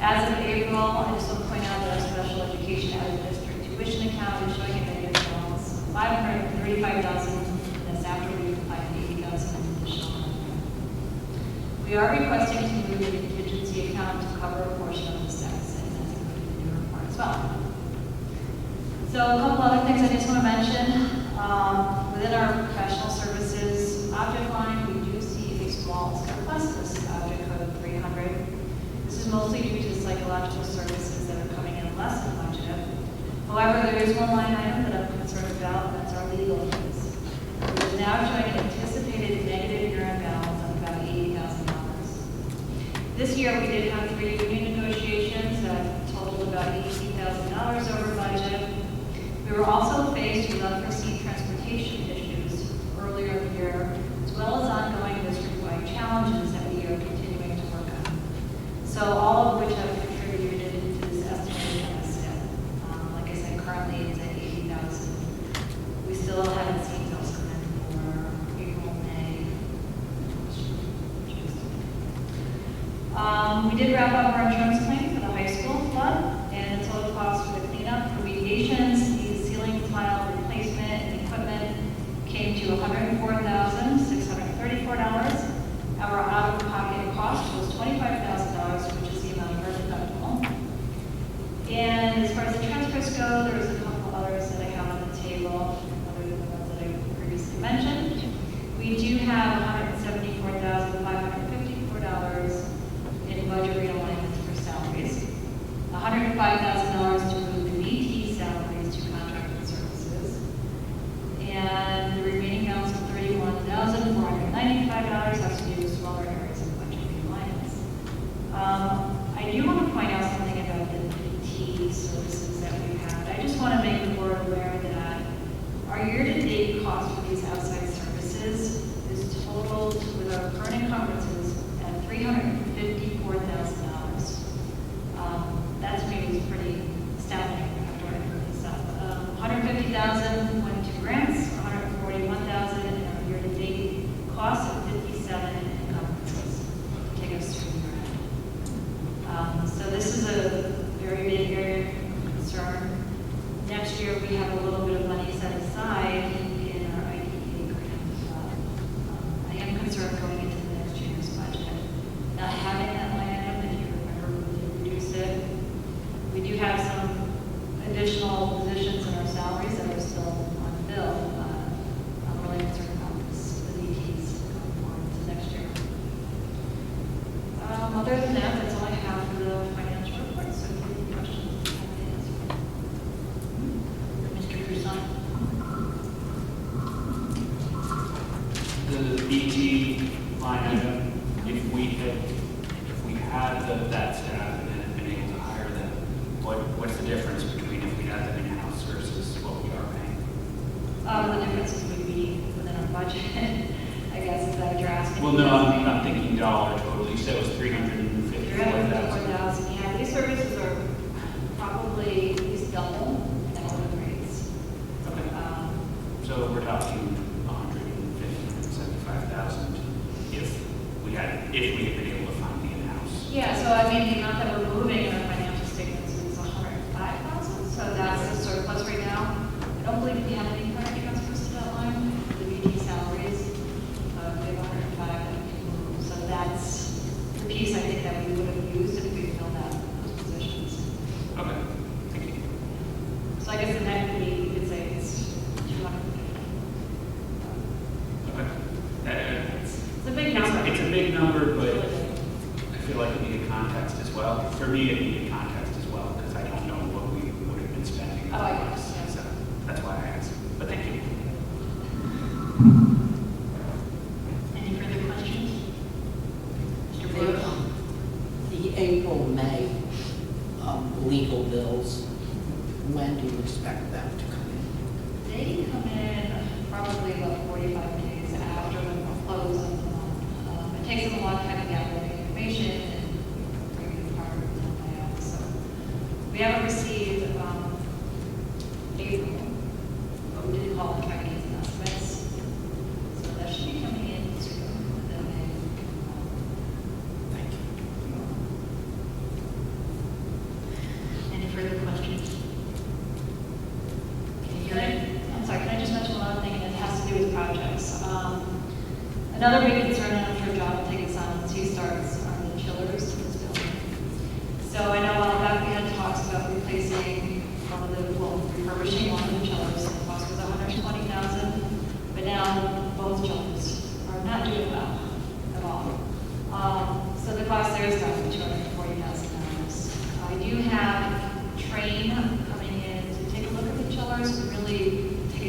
H: As of April, I just want to point out that our special education out of district tuition account is showing a negative balance of $535,000, and that's after we applied $80,000 in additional revenue. We are requesting to move the contingency account to cover a portion of this deficit, and that's included in your report as well. So a couple other things I just want to mention. Within our professional services object line, we do see a small surplus. This is object code 300. This is mostly due to psychological services that are coming in less than budget. However, there is one line item that I'm concerned
J: about, and that's our legal fees. We're now showing an anticipated negative year-end balance of about $80,000. This year, we did have 3 union negotiations that totaled about $18,000 over budget. We were also faced with unforeseen transportation issues earlier in the year, as well as ongoing district-wide challenges that we are continuing to work on. So all of which have contributed to this estimated deficit. Like I said, currently it's at $80,000. We still haven't seen those come in for April, May. We did wrap up our insurance claim for the high school flood, and the total cost for the cleanup, remediations, the ceiling tile replacement, and equipment came to $104,634. Our out-of-pocket cost was $25,000, which is the amount of our deductible. And as far as the transfers go, there was a couple others that I have on the table, other than the ones that I previously mentioned. We do have $174,554 in budget realignments for salaries, $105,000 to move the BT salaries to contracted services, and the remaining balance of $31,495 has to do with smaller areas of budget realignments. I do want to point out something about the BT services that we've had. I just want to make the board aware that our year-to-date cost for these outside services is totaled with our current encumbrances at $354,000. That to me was pretty astounding after I heard this up. $150,000 went to grants, $141,000 in our year-to-date cost of $57,000 in encumbrances to take us to year end. So this is a very big area of concern. Next year we have a little bit of money set aside in our IDEA grant. I am concerned going into the next year's budget, not having that line item. If you remember, we did reduce it. We do have some additional positions in our salaries that are still unfilled. I'm really concerned about this, the BTs going forward to next year. Other than that, that's all I have for the financial report. So if you have any questions, I'm happy to answer.
B: Mr. Cruzon?
F: The BT line item, if we had that staff and had been able to hire them, what's the difference between if we had them in-house versus what we are paying?
J: The differences would be within our budget, I guess, is that what you're asking?
F: Well, no, I'm thinking dollar total. You said it was $354,000.
J: $354,000, yeah. These services are probably at least double hourly rates.
F: Okay. So we're talking $175,000 if we had been able to find the in-house.
J: Yeah, so I mean, the amount that we're moving in our financial statements is $105,000, so that's the surplus right now. I don't believe we have any current transfers to that line, the BT salaries, we have 105 that we can move. So that's the piece I think that we would have used if we filled out those positions.
F: Okay, thank you.
J: So I guess the net would be, you could say it's 250.
F: Okay.
J: It's a big number.
F: It's a big number, but I feel like it needed context as well. For me, it needed context as well, because I don't know what we would have been spending.
J: Oh, I guess, yeah.
F: So that's why I asked. But thank you.
B: Any further questions? Mr. Brooks?
K: The April, May legal bills, when do you expect them to come in?
J: They come in probably about 45 days after the close of the month. It takes them a long time to gather the information and bring it part of the layout. So we haven't received April, but we did call and try to get some estimates. So that should be coming in soon. And then
K: Thank you.
B: Any further questions? Can you hear it?
J: I'm sorry, can I just mention one other thing, and it has to do with projects. Another big concern, and I'm sure John will take us on once he starts, are the chillers in this building. So I know a while back we had talks about replacing refurbishing one of the chillers, and the cost was $120,000, but now both chillers are not doing well at all. So the cost there is down to $240,000. I do have Train coming in to take a look at the chillers and really take a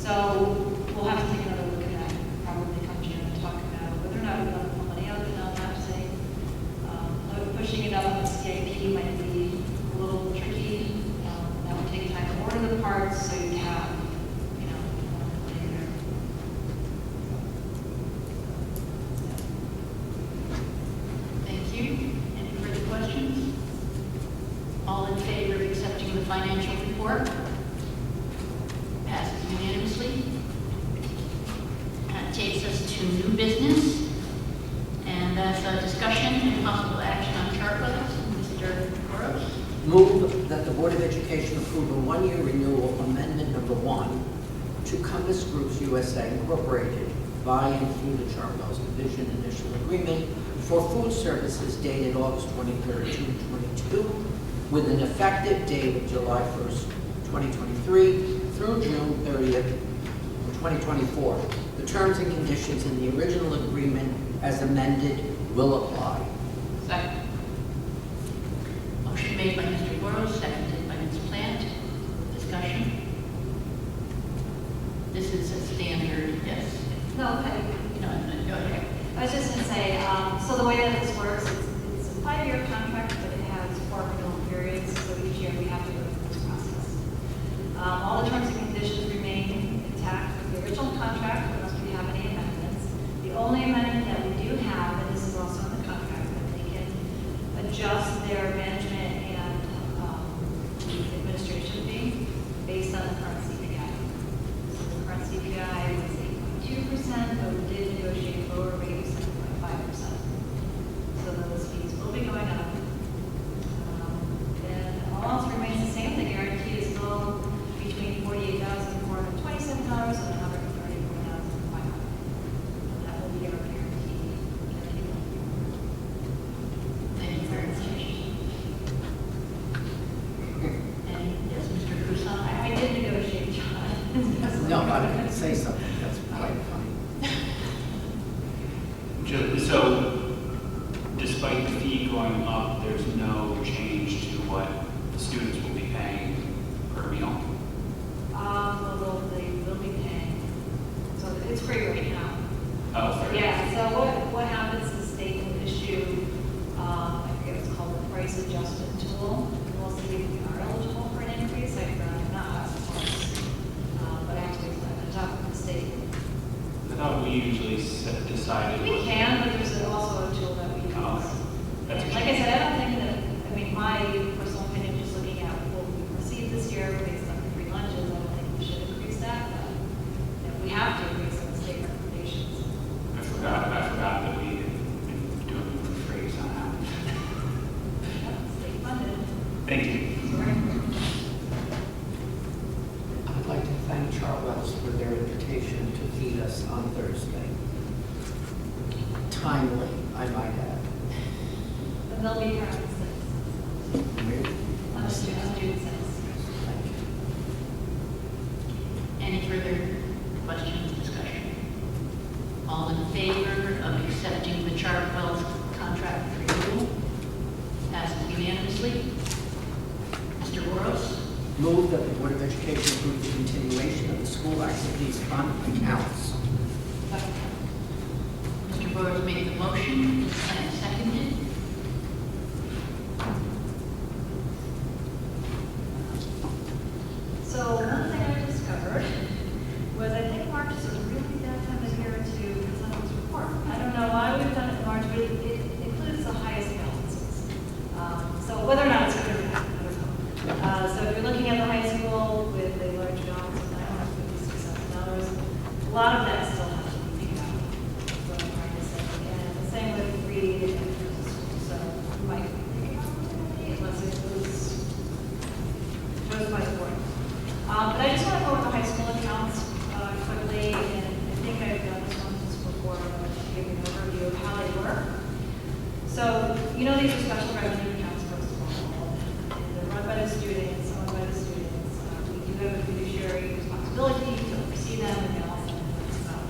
J: So we'll have to take another look at that, probably come June and talk about whether or not we want to pull money out of it on that, say. Pushing it up on the CIP might be a little tricky. That would take time to order the parts, so you'd have, money there.
B: Thank you. Any further questions? All in favor of accepting the financial report? Passes unanimously. That takes us to new business, and that's a discussion and possible action on chart levels. Mr. Burrows.
K: Move that the Board of Education approve a one-year renewal amendment number 1 to Compass Groups USA Incorporated by and through the Chartwell's Division Initial Agreement for food services dated August 23rd, 2022, with an effective date of July 1st, 2023 through June 30th, 2024. The terms and conditions in the original agreement as amended will apply.
G: Second.
B: Motion made by Mr. Burrows, seconded by Ms. Plant. Discussion. This is a standard, yes.
J: No, okay.
B: No, go ahead.
J: I was just going to say, so the way that this works, it's a 5-year contract, but it has 4 renewal periods, so each year we have to go through this process. All the terms and conditions remain intact with the original contract, unless we have any amendments. The only amendment that we do have, and this is also in the contract, that they can adjust their management and administration fee based on the current CPI. So the current CPI was 8.2%, but we did negotiate lower rates of 7.5%. So those fees will be going up. And all else remains the same. The guarantee is still between $48,427 and $134,500. That will be our guarantee.
B: Thank you very much. And yes, Mr. Crusoe.
J: I did negotiate, John.
K: No, I'm going to say something that's quite funny.
F: So, despite the fee going up, there's no change to what the students will be paying per meal?
J: Well, they will be paying. So it's free right now.
F: Oh, fair.
J: Yeah, so what happens is the state will issue, I forget what's called the price adjustment tool. We'll see if we are eligible for an increase, like not us, of course, but actually it's on top of the state.
F: I thought we usually decided.
J: We can, but there's also a tool that we use.
F: Oh, that's
J: And like I said, I don't think that, I mean, my personal opinion, just looking at what we received this year based on the free lunches, I don't think we should increase that, but we have to increase the state recommendations.
F: I forgot that we had been doing the phrase on that.
J: State funded.
F: Thank you.
K: I'd like to thank Chartwell's for their invitation to feed us on Thursday. Timely, I might add.
J: And they'll be here on the 6th. On the student 6th.
K: Thank you.
B: Any further questions, discussion? All in favor of accepting the Chartwell's contract renewal? Passes unanimously. Mr. Burrows.
K: Move that the Board of Education approve the continuation of the school activities fund accounts.
B: Mr. Burrows made the motion and seconded.
J: So one thing I discovered was I think March is a really bad time of year to present this report. I don't know why we've done it in March, but it includes the highest balances. So whether or not it's good or bad, I don't know. So if you're looking at the high school with a large balance of $956,000, a lot of that still has to be paid out. That's what I'm trying to say. And the same with Reed and Christmas school. So you might be unless it was by board. But I just want to go over the high school accounts quickly, and I think I've done this once before, but to give you an overview of how they work. So, these are special revenue accounts, first of all, and they're run by the students, owned by the students. We do have a fiduciary responsibility to oversee them, and they also have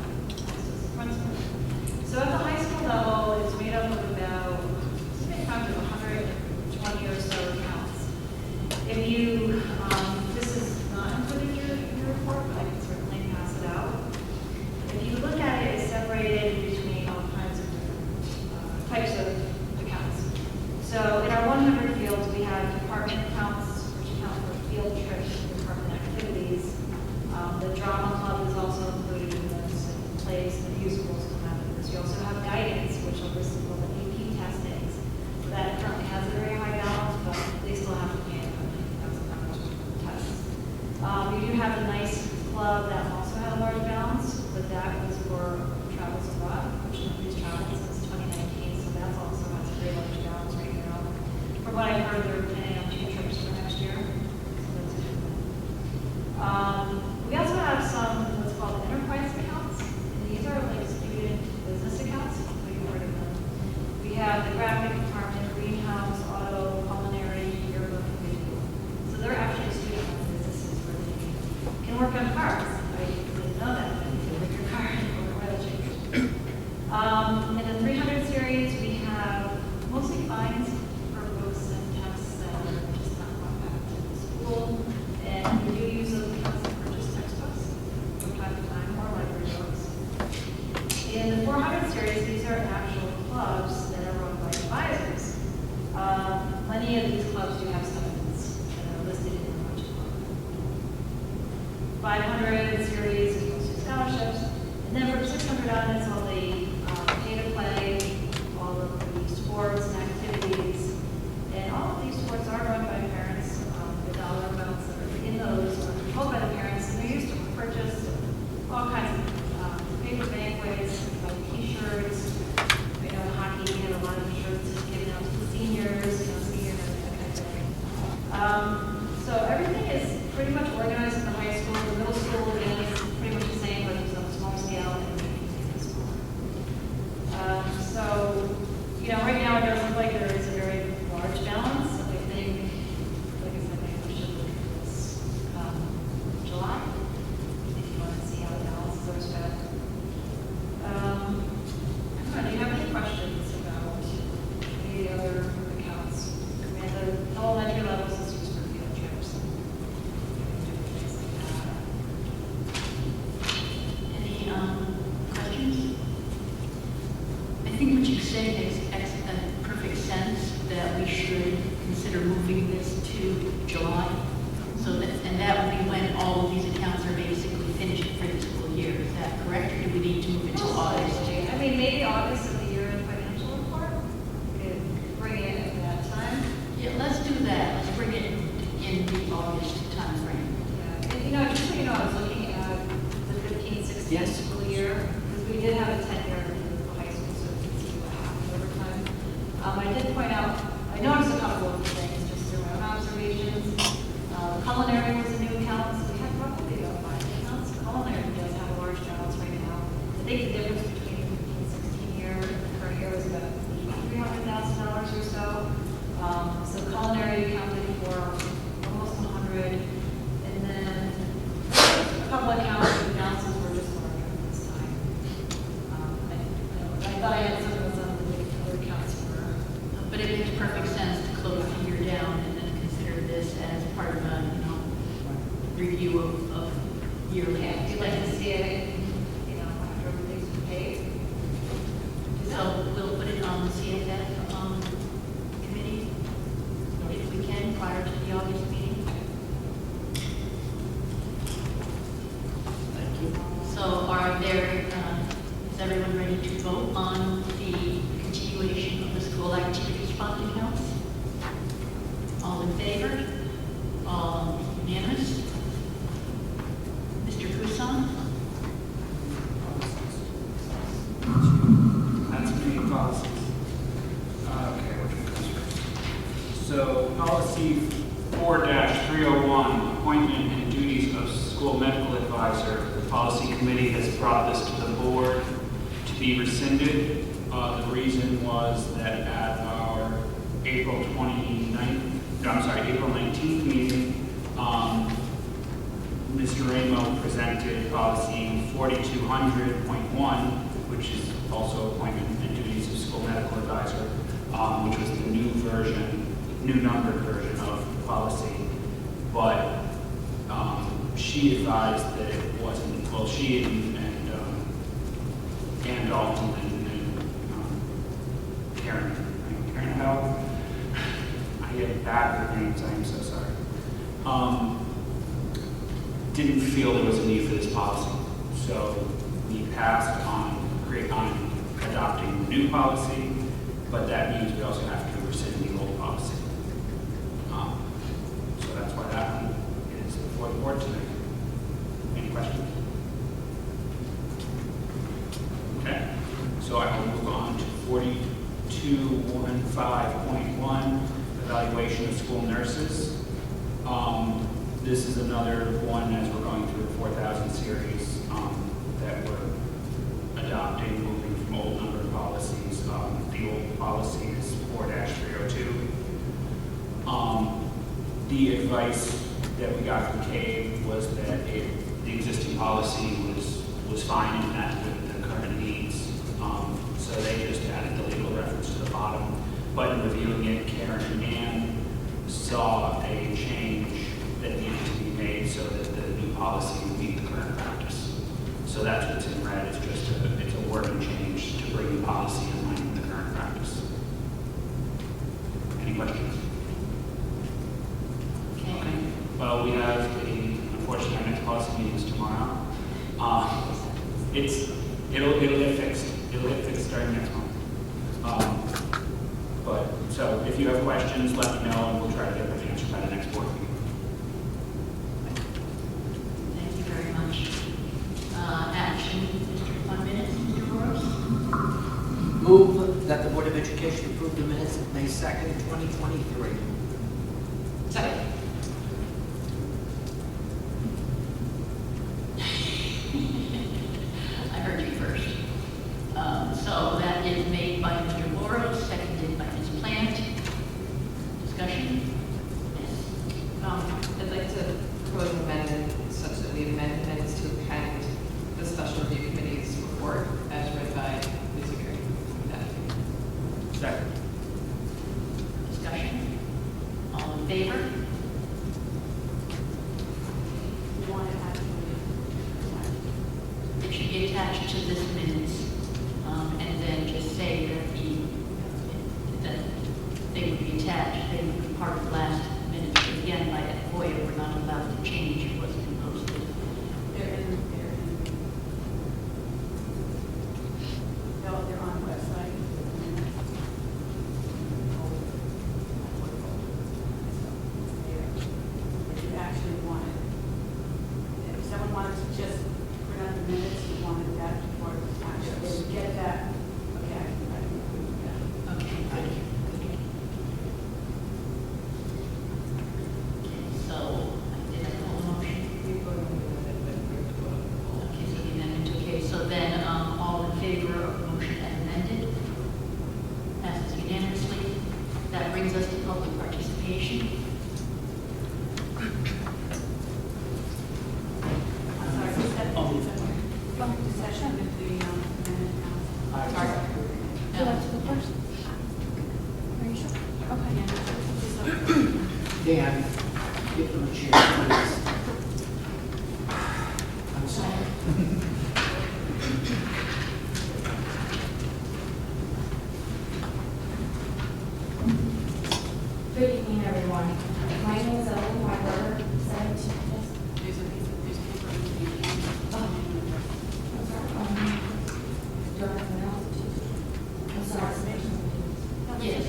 J: heard they're planning on 2 trips for next year. So that's good. We also have some what's called enterprise accounts. And these are like student business accounts. So you've heard of them. We have the graphic department, greenhouse, auto, culinary, yearbook, and video. So they're actually student-owned businesses where they can work on cars. I didn't know that. You can work your car and work on oil changes. In the 300 series, we have mostly fines for books and texts that are just not brought back to the school. And we do use those accounts to purchase textbooks from time to time, or library books. In the 400 series, these are actual clubs that are run by advisors. Many of these clubs do have stipends that are listed in the budget book. 500 series is mostly scholarships. And then from 600 on, it's all the pay to play, all of the sports and activities. And all of these sports are run by parents. The dollar amounts that are in those are controlled by the parents, and they're used to purchase all kinds of paper banquets, like t-shirts. I know in hockey, we have a lot of shirts given out to the seniors, senior and that kind of thing. So everything is pretty much organized in the high school. The middle school, again, is pretty much the same, but it's on a small scale and the school. So, right now it does look like there is a very large balance. I think, like I said, maybe we should look at this July, if you want to see how the balances are spent. Do you have any questions about any other accounts? At the elementary levels, it's used for field trips. Things like that.
B: Any questions? I think what you say makes perfect sense, that we should consider moving this to July. And that would be when all of these accounts are basically finished for the school year. Is that correct, or do we need to move it to August?
J: I mean, maybe August of the year-end financial report. We could bring it at that time.
B: Yeah, let's do that. Let's bring it in the August timeframe.
J: Yeah, and just so you know, I was looking at the 15-16
C: Yes.
J: school year, because we did have a 10-year review of the high school, so we can see what happened over time. I did point out, I noticed a couple of things, just through my own observations. Culinary was a new account, so we have roughly about 5 accounts. Culinary does have a large balance right now. I think the difference between the 15-16 year and the current year was about $300,000 or so. So culinary accounted for almost 100, and then a couple accounts with balances were just larger this time. I thought I had some of those other accounts were.
B: But it makes perfect sense to close the year down and then consider this as part of a, review of yearly
J: If you'd like to see it, after everything's been paid.
B: So we'll put it on the CFF committee, if we can, prior to the August meeting.
C: Thank you.
B: So is everyone ready to vote on the continuation of the school activities fund accounts? All in favor? All unanimous? Mr. Poussin?
F: That's many policies. Okay, which one comes first? So policy 4-301, appointment and duties of school medical advisor. The policy committee has brought this to the board to be rescinded. The reason was that at our April 19th meeting, Mr. Ramo presented policy 4200.1, which is also appointment and duties of school medical advisor, which was the new numbered version of the policy. But she advised that it wasn't, well, she and Dalton and Karen Howell. I get bad with names, I am so sorry. Didn't feel there was a need for this policy. So we passed on adopting the new policy, but that means we also have to rescind the old policy. So that's why that one is before the board tonight. Any questions? Okay, so I will move on to 4215.1, evaluation of school nurses. This is another one as we're going through the 4,000 series that we're adopting, moving from old numbered policies. The old policy is 4-302. The advice that we got from CAVE was that the existing policy was fine and met with the current needs. So they just added the legal reference to the bottom. But in reviewing it, Karen and Ann saw a change that needed to be made so that the new policy would meet the current practice. So that's what's in red. It's just it's a wording change to bring the policy in line with the current practice. Any questions?
B: Okay.
F: Well, we have unfortunately, our next policy meeting is tomorrow. It'll get fixed. It'll get fixed starting next month. So if you have questions, let me know, and we'll try to get them answered by the next board meeting.
B: Thank you very much. Action, on minutes, Mr. Burrows?
K: Move that the Board of Education approve the minutes of May 2nd, 2023.
G: Second.
B: I heard you first. So that is made by Mr. Burrows, seconded by Ms. Plant. Discussion? Yes.
G: I'd like to propose an amendment such that we amend minutes to append the special review committee's report as read by Ms. Agiri.
F: Second.
B: Discussion? All in favor?
J: You want to actually,
B: It should be attached to this minutes, and then just say that that they would be attached, they would be part of the last minutes. But again, by FOIA, we're not allowed to change what's been posted.
J: they're in, no, they're on the website. If you actually wanted, if someone wanted to just print out the minutes, you wanted that for action, they would get that. Okay, I can approve that.
B: Okay, good. Okay, so I did a whole motion. Okay, so the amendment, okay, so then all in favor of the motion as amended? Passes unanimously. That brings us to public participation.
J: I'm sorry, is that the session with the minute now?
B: Sorry.
J: Would you like to go first? Are you sure? Okay.
K: Dan, give them a chair, please. I'm sorry.
L: Good evening, everyone. My name is Ellen Weinberger, 17.
J: There's a piece of paper in the
L: I'm sorry. Do I have an else? I'm sorry.
B: Yes.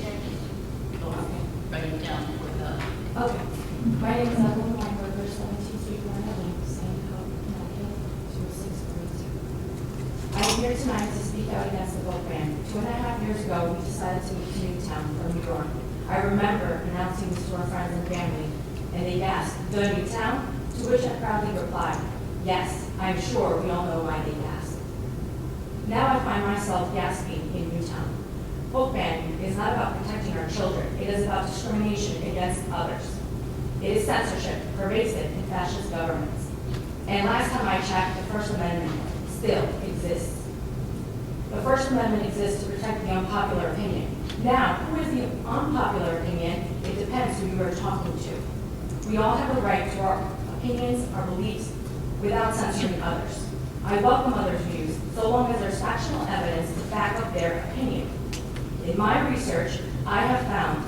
B: Go on. Write it down for the,
L: Okay. My name is Evelyn Weinberger, 17 Street, Lane, St. Hope, Connecticut, 20632. I'm here tonight to speak out against the vote ban. 2.5 years ago, we decided to move to Newtown from New York. I remember announcing this to our friends and family, and they asked, "The Newtown?" To which I proudly replied, "Yes, I'm sure we all know why they asked." Now I find myself gasping in Newtown. Book banning is not about protecting our children. It is about discrimination against others. It is censorship, pervasive in fascist governments. And last time I checked, the First Amendment still exists. The First Amendment exists to protect the unpopular opinion. Now, who is the unpopular opinion? It depends who you are talking to. We all have the right to our opinions, our beliefs, without censoring others. I welcome others' views, so long as there's factual evidence to back up their opinion. In my research, I have found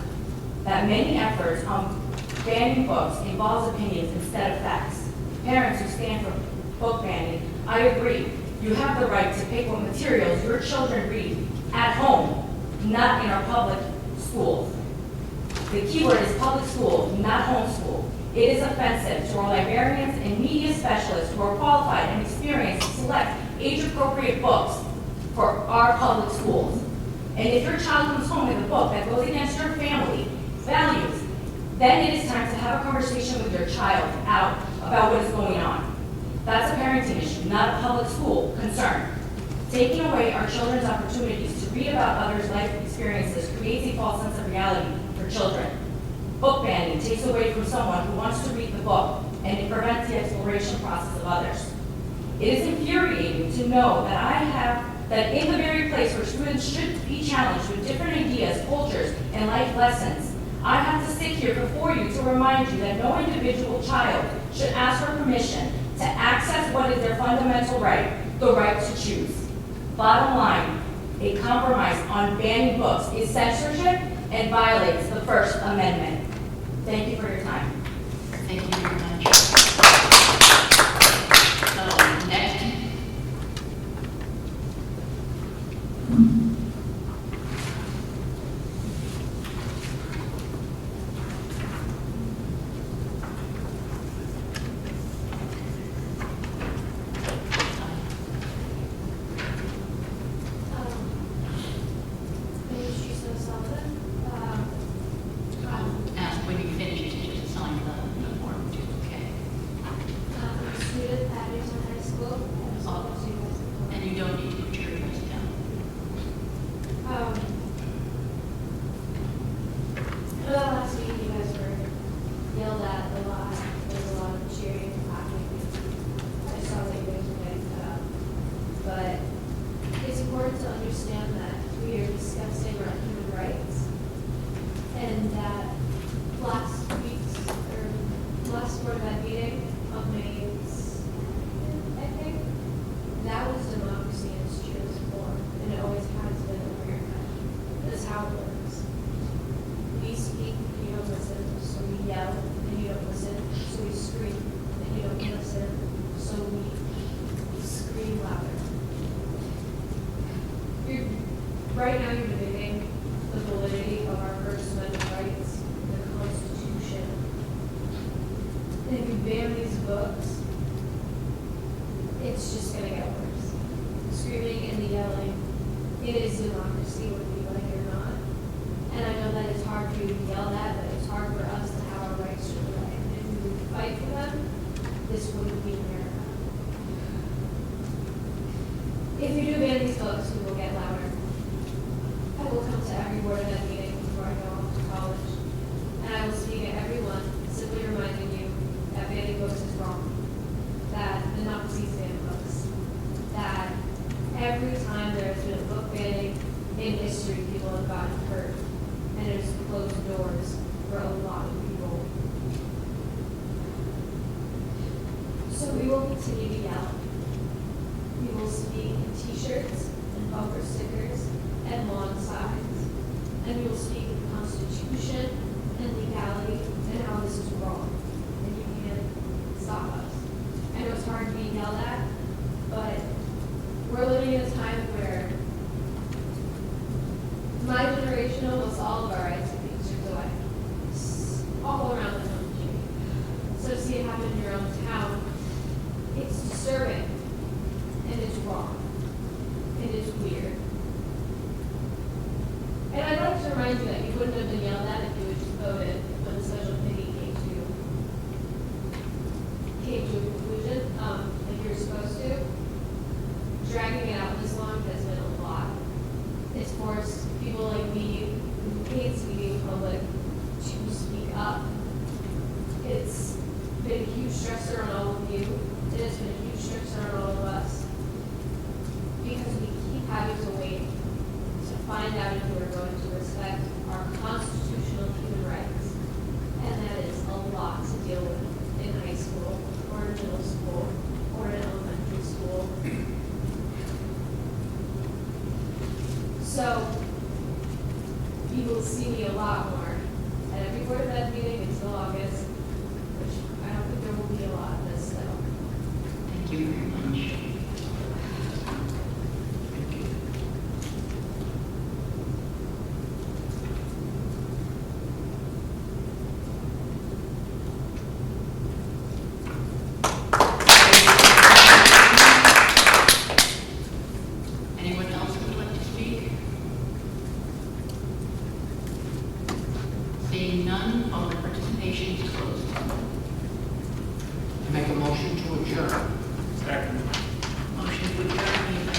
L: that many efforts on banning books involves opinions instead of facts. Parents who stand for book banning, I agree. You have the right to pick what materials your children read at home, not in our public schools. The keyword is public school, not homeschool. It is offensive to our librarians and media specialists who are qualified and experienced to select age-appropriate books for our public schools. And if your child comes home with a book that goes against your family, values. Then it is time to have a conversation with your child out about what is going on. That's a parenting issue, not a public school concern. Taking away our children's opportunities to read about others' life experiences creates a false sense of reality for children. Book banning takes away from someone who wants to read the book, and it prevents the exploration process of others. It is infuriating to know that in the very place where students should be challenged with different ideas, cultures, and life lessons, I have to sit here before you to remind you that no individual child should ask for permission to access what is their fundamental right, the right to choose. Bottom line, a compromise on banning books is censorship and violates the First Amendment. Thank you for your time.
B: Thank you very much. Next. Ask when you finish to just sign the form too, okay?
M: Student at Newtown High School.
B: And you don't need to put your address down.
M: Last week you guys were yelled at a lot. There was a lot of cheering and clapping. I just saw that you guys were getting cut up. But it's important to understand that we are discussing our human rights, and that last Board of Ed meeting of May 2nd, I think, that was democracy in its truest form, and it always has been in America. That's how it works. We speak, and you don't listen, so we yell, and you don't listen, so we scream, and you don't listen, so we scream louder. Right now you're debating the validity of our First Amendment rights, the Constitution. And if you ban these books, it's just going to get worse. The screaming and the yelling, it is democracy, whether you like it or not. And I know that it's hard for you to yell at, but it's hard for us to have our rights to the right. And if we would fight for them, this wouldn't be America. If you do ban these books, we will get louder. I will come to every Board of Ed meeting before I go off to college. And I will speak at everyone, simply reminding you that banning books is wrong. That the Nazis banned books. That every time there has been a book banning in history, people have gotten hurt. And it has closed doors for a lot of people. So we will continue to yell. We will speak in t-shirts and bumper stickers and lawn signs. And we will speak of the Constitution and legality and how this is wrong. And you can't stop us. I know it's hard being yelled at, but we're living in a time where my generation, almost all of our rights are being stripped away. All around the country. So to see it happen in your own town, it's disturbing. And it's wrong. It is weird. And I'd like to remind you that you wouldn't have been yelled at if you had just voted when the special committee came to a conclusion, like you're supposed to. Dragging it out this long has been a lot. It's forced people like me who hate speaking in public to speak up. It's been a huge stressor on all of you. It has been a huge stressor on all of us. Because we keep having to wait to find out if we're going to respect our constitutional human rights. And that is a lot to deal with in high school, or in middle school, or in elementary school. So, you will see me a lot more at every Board of Ed meeting until August, which I don't think there will be a lot of this, so.
B: Thank you very much. Anyone else who would like to speak? Seeing none, public participation is closed.
C: I make a motion to adjourn.
F: Second.
B: Motion to adjourn made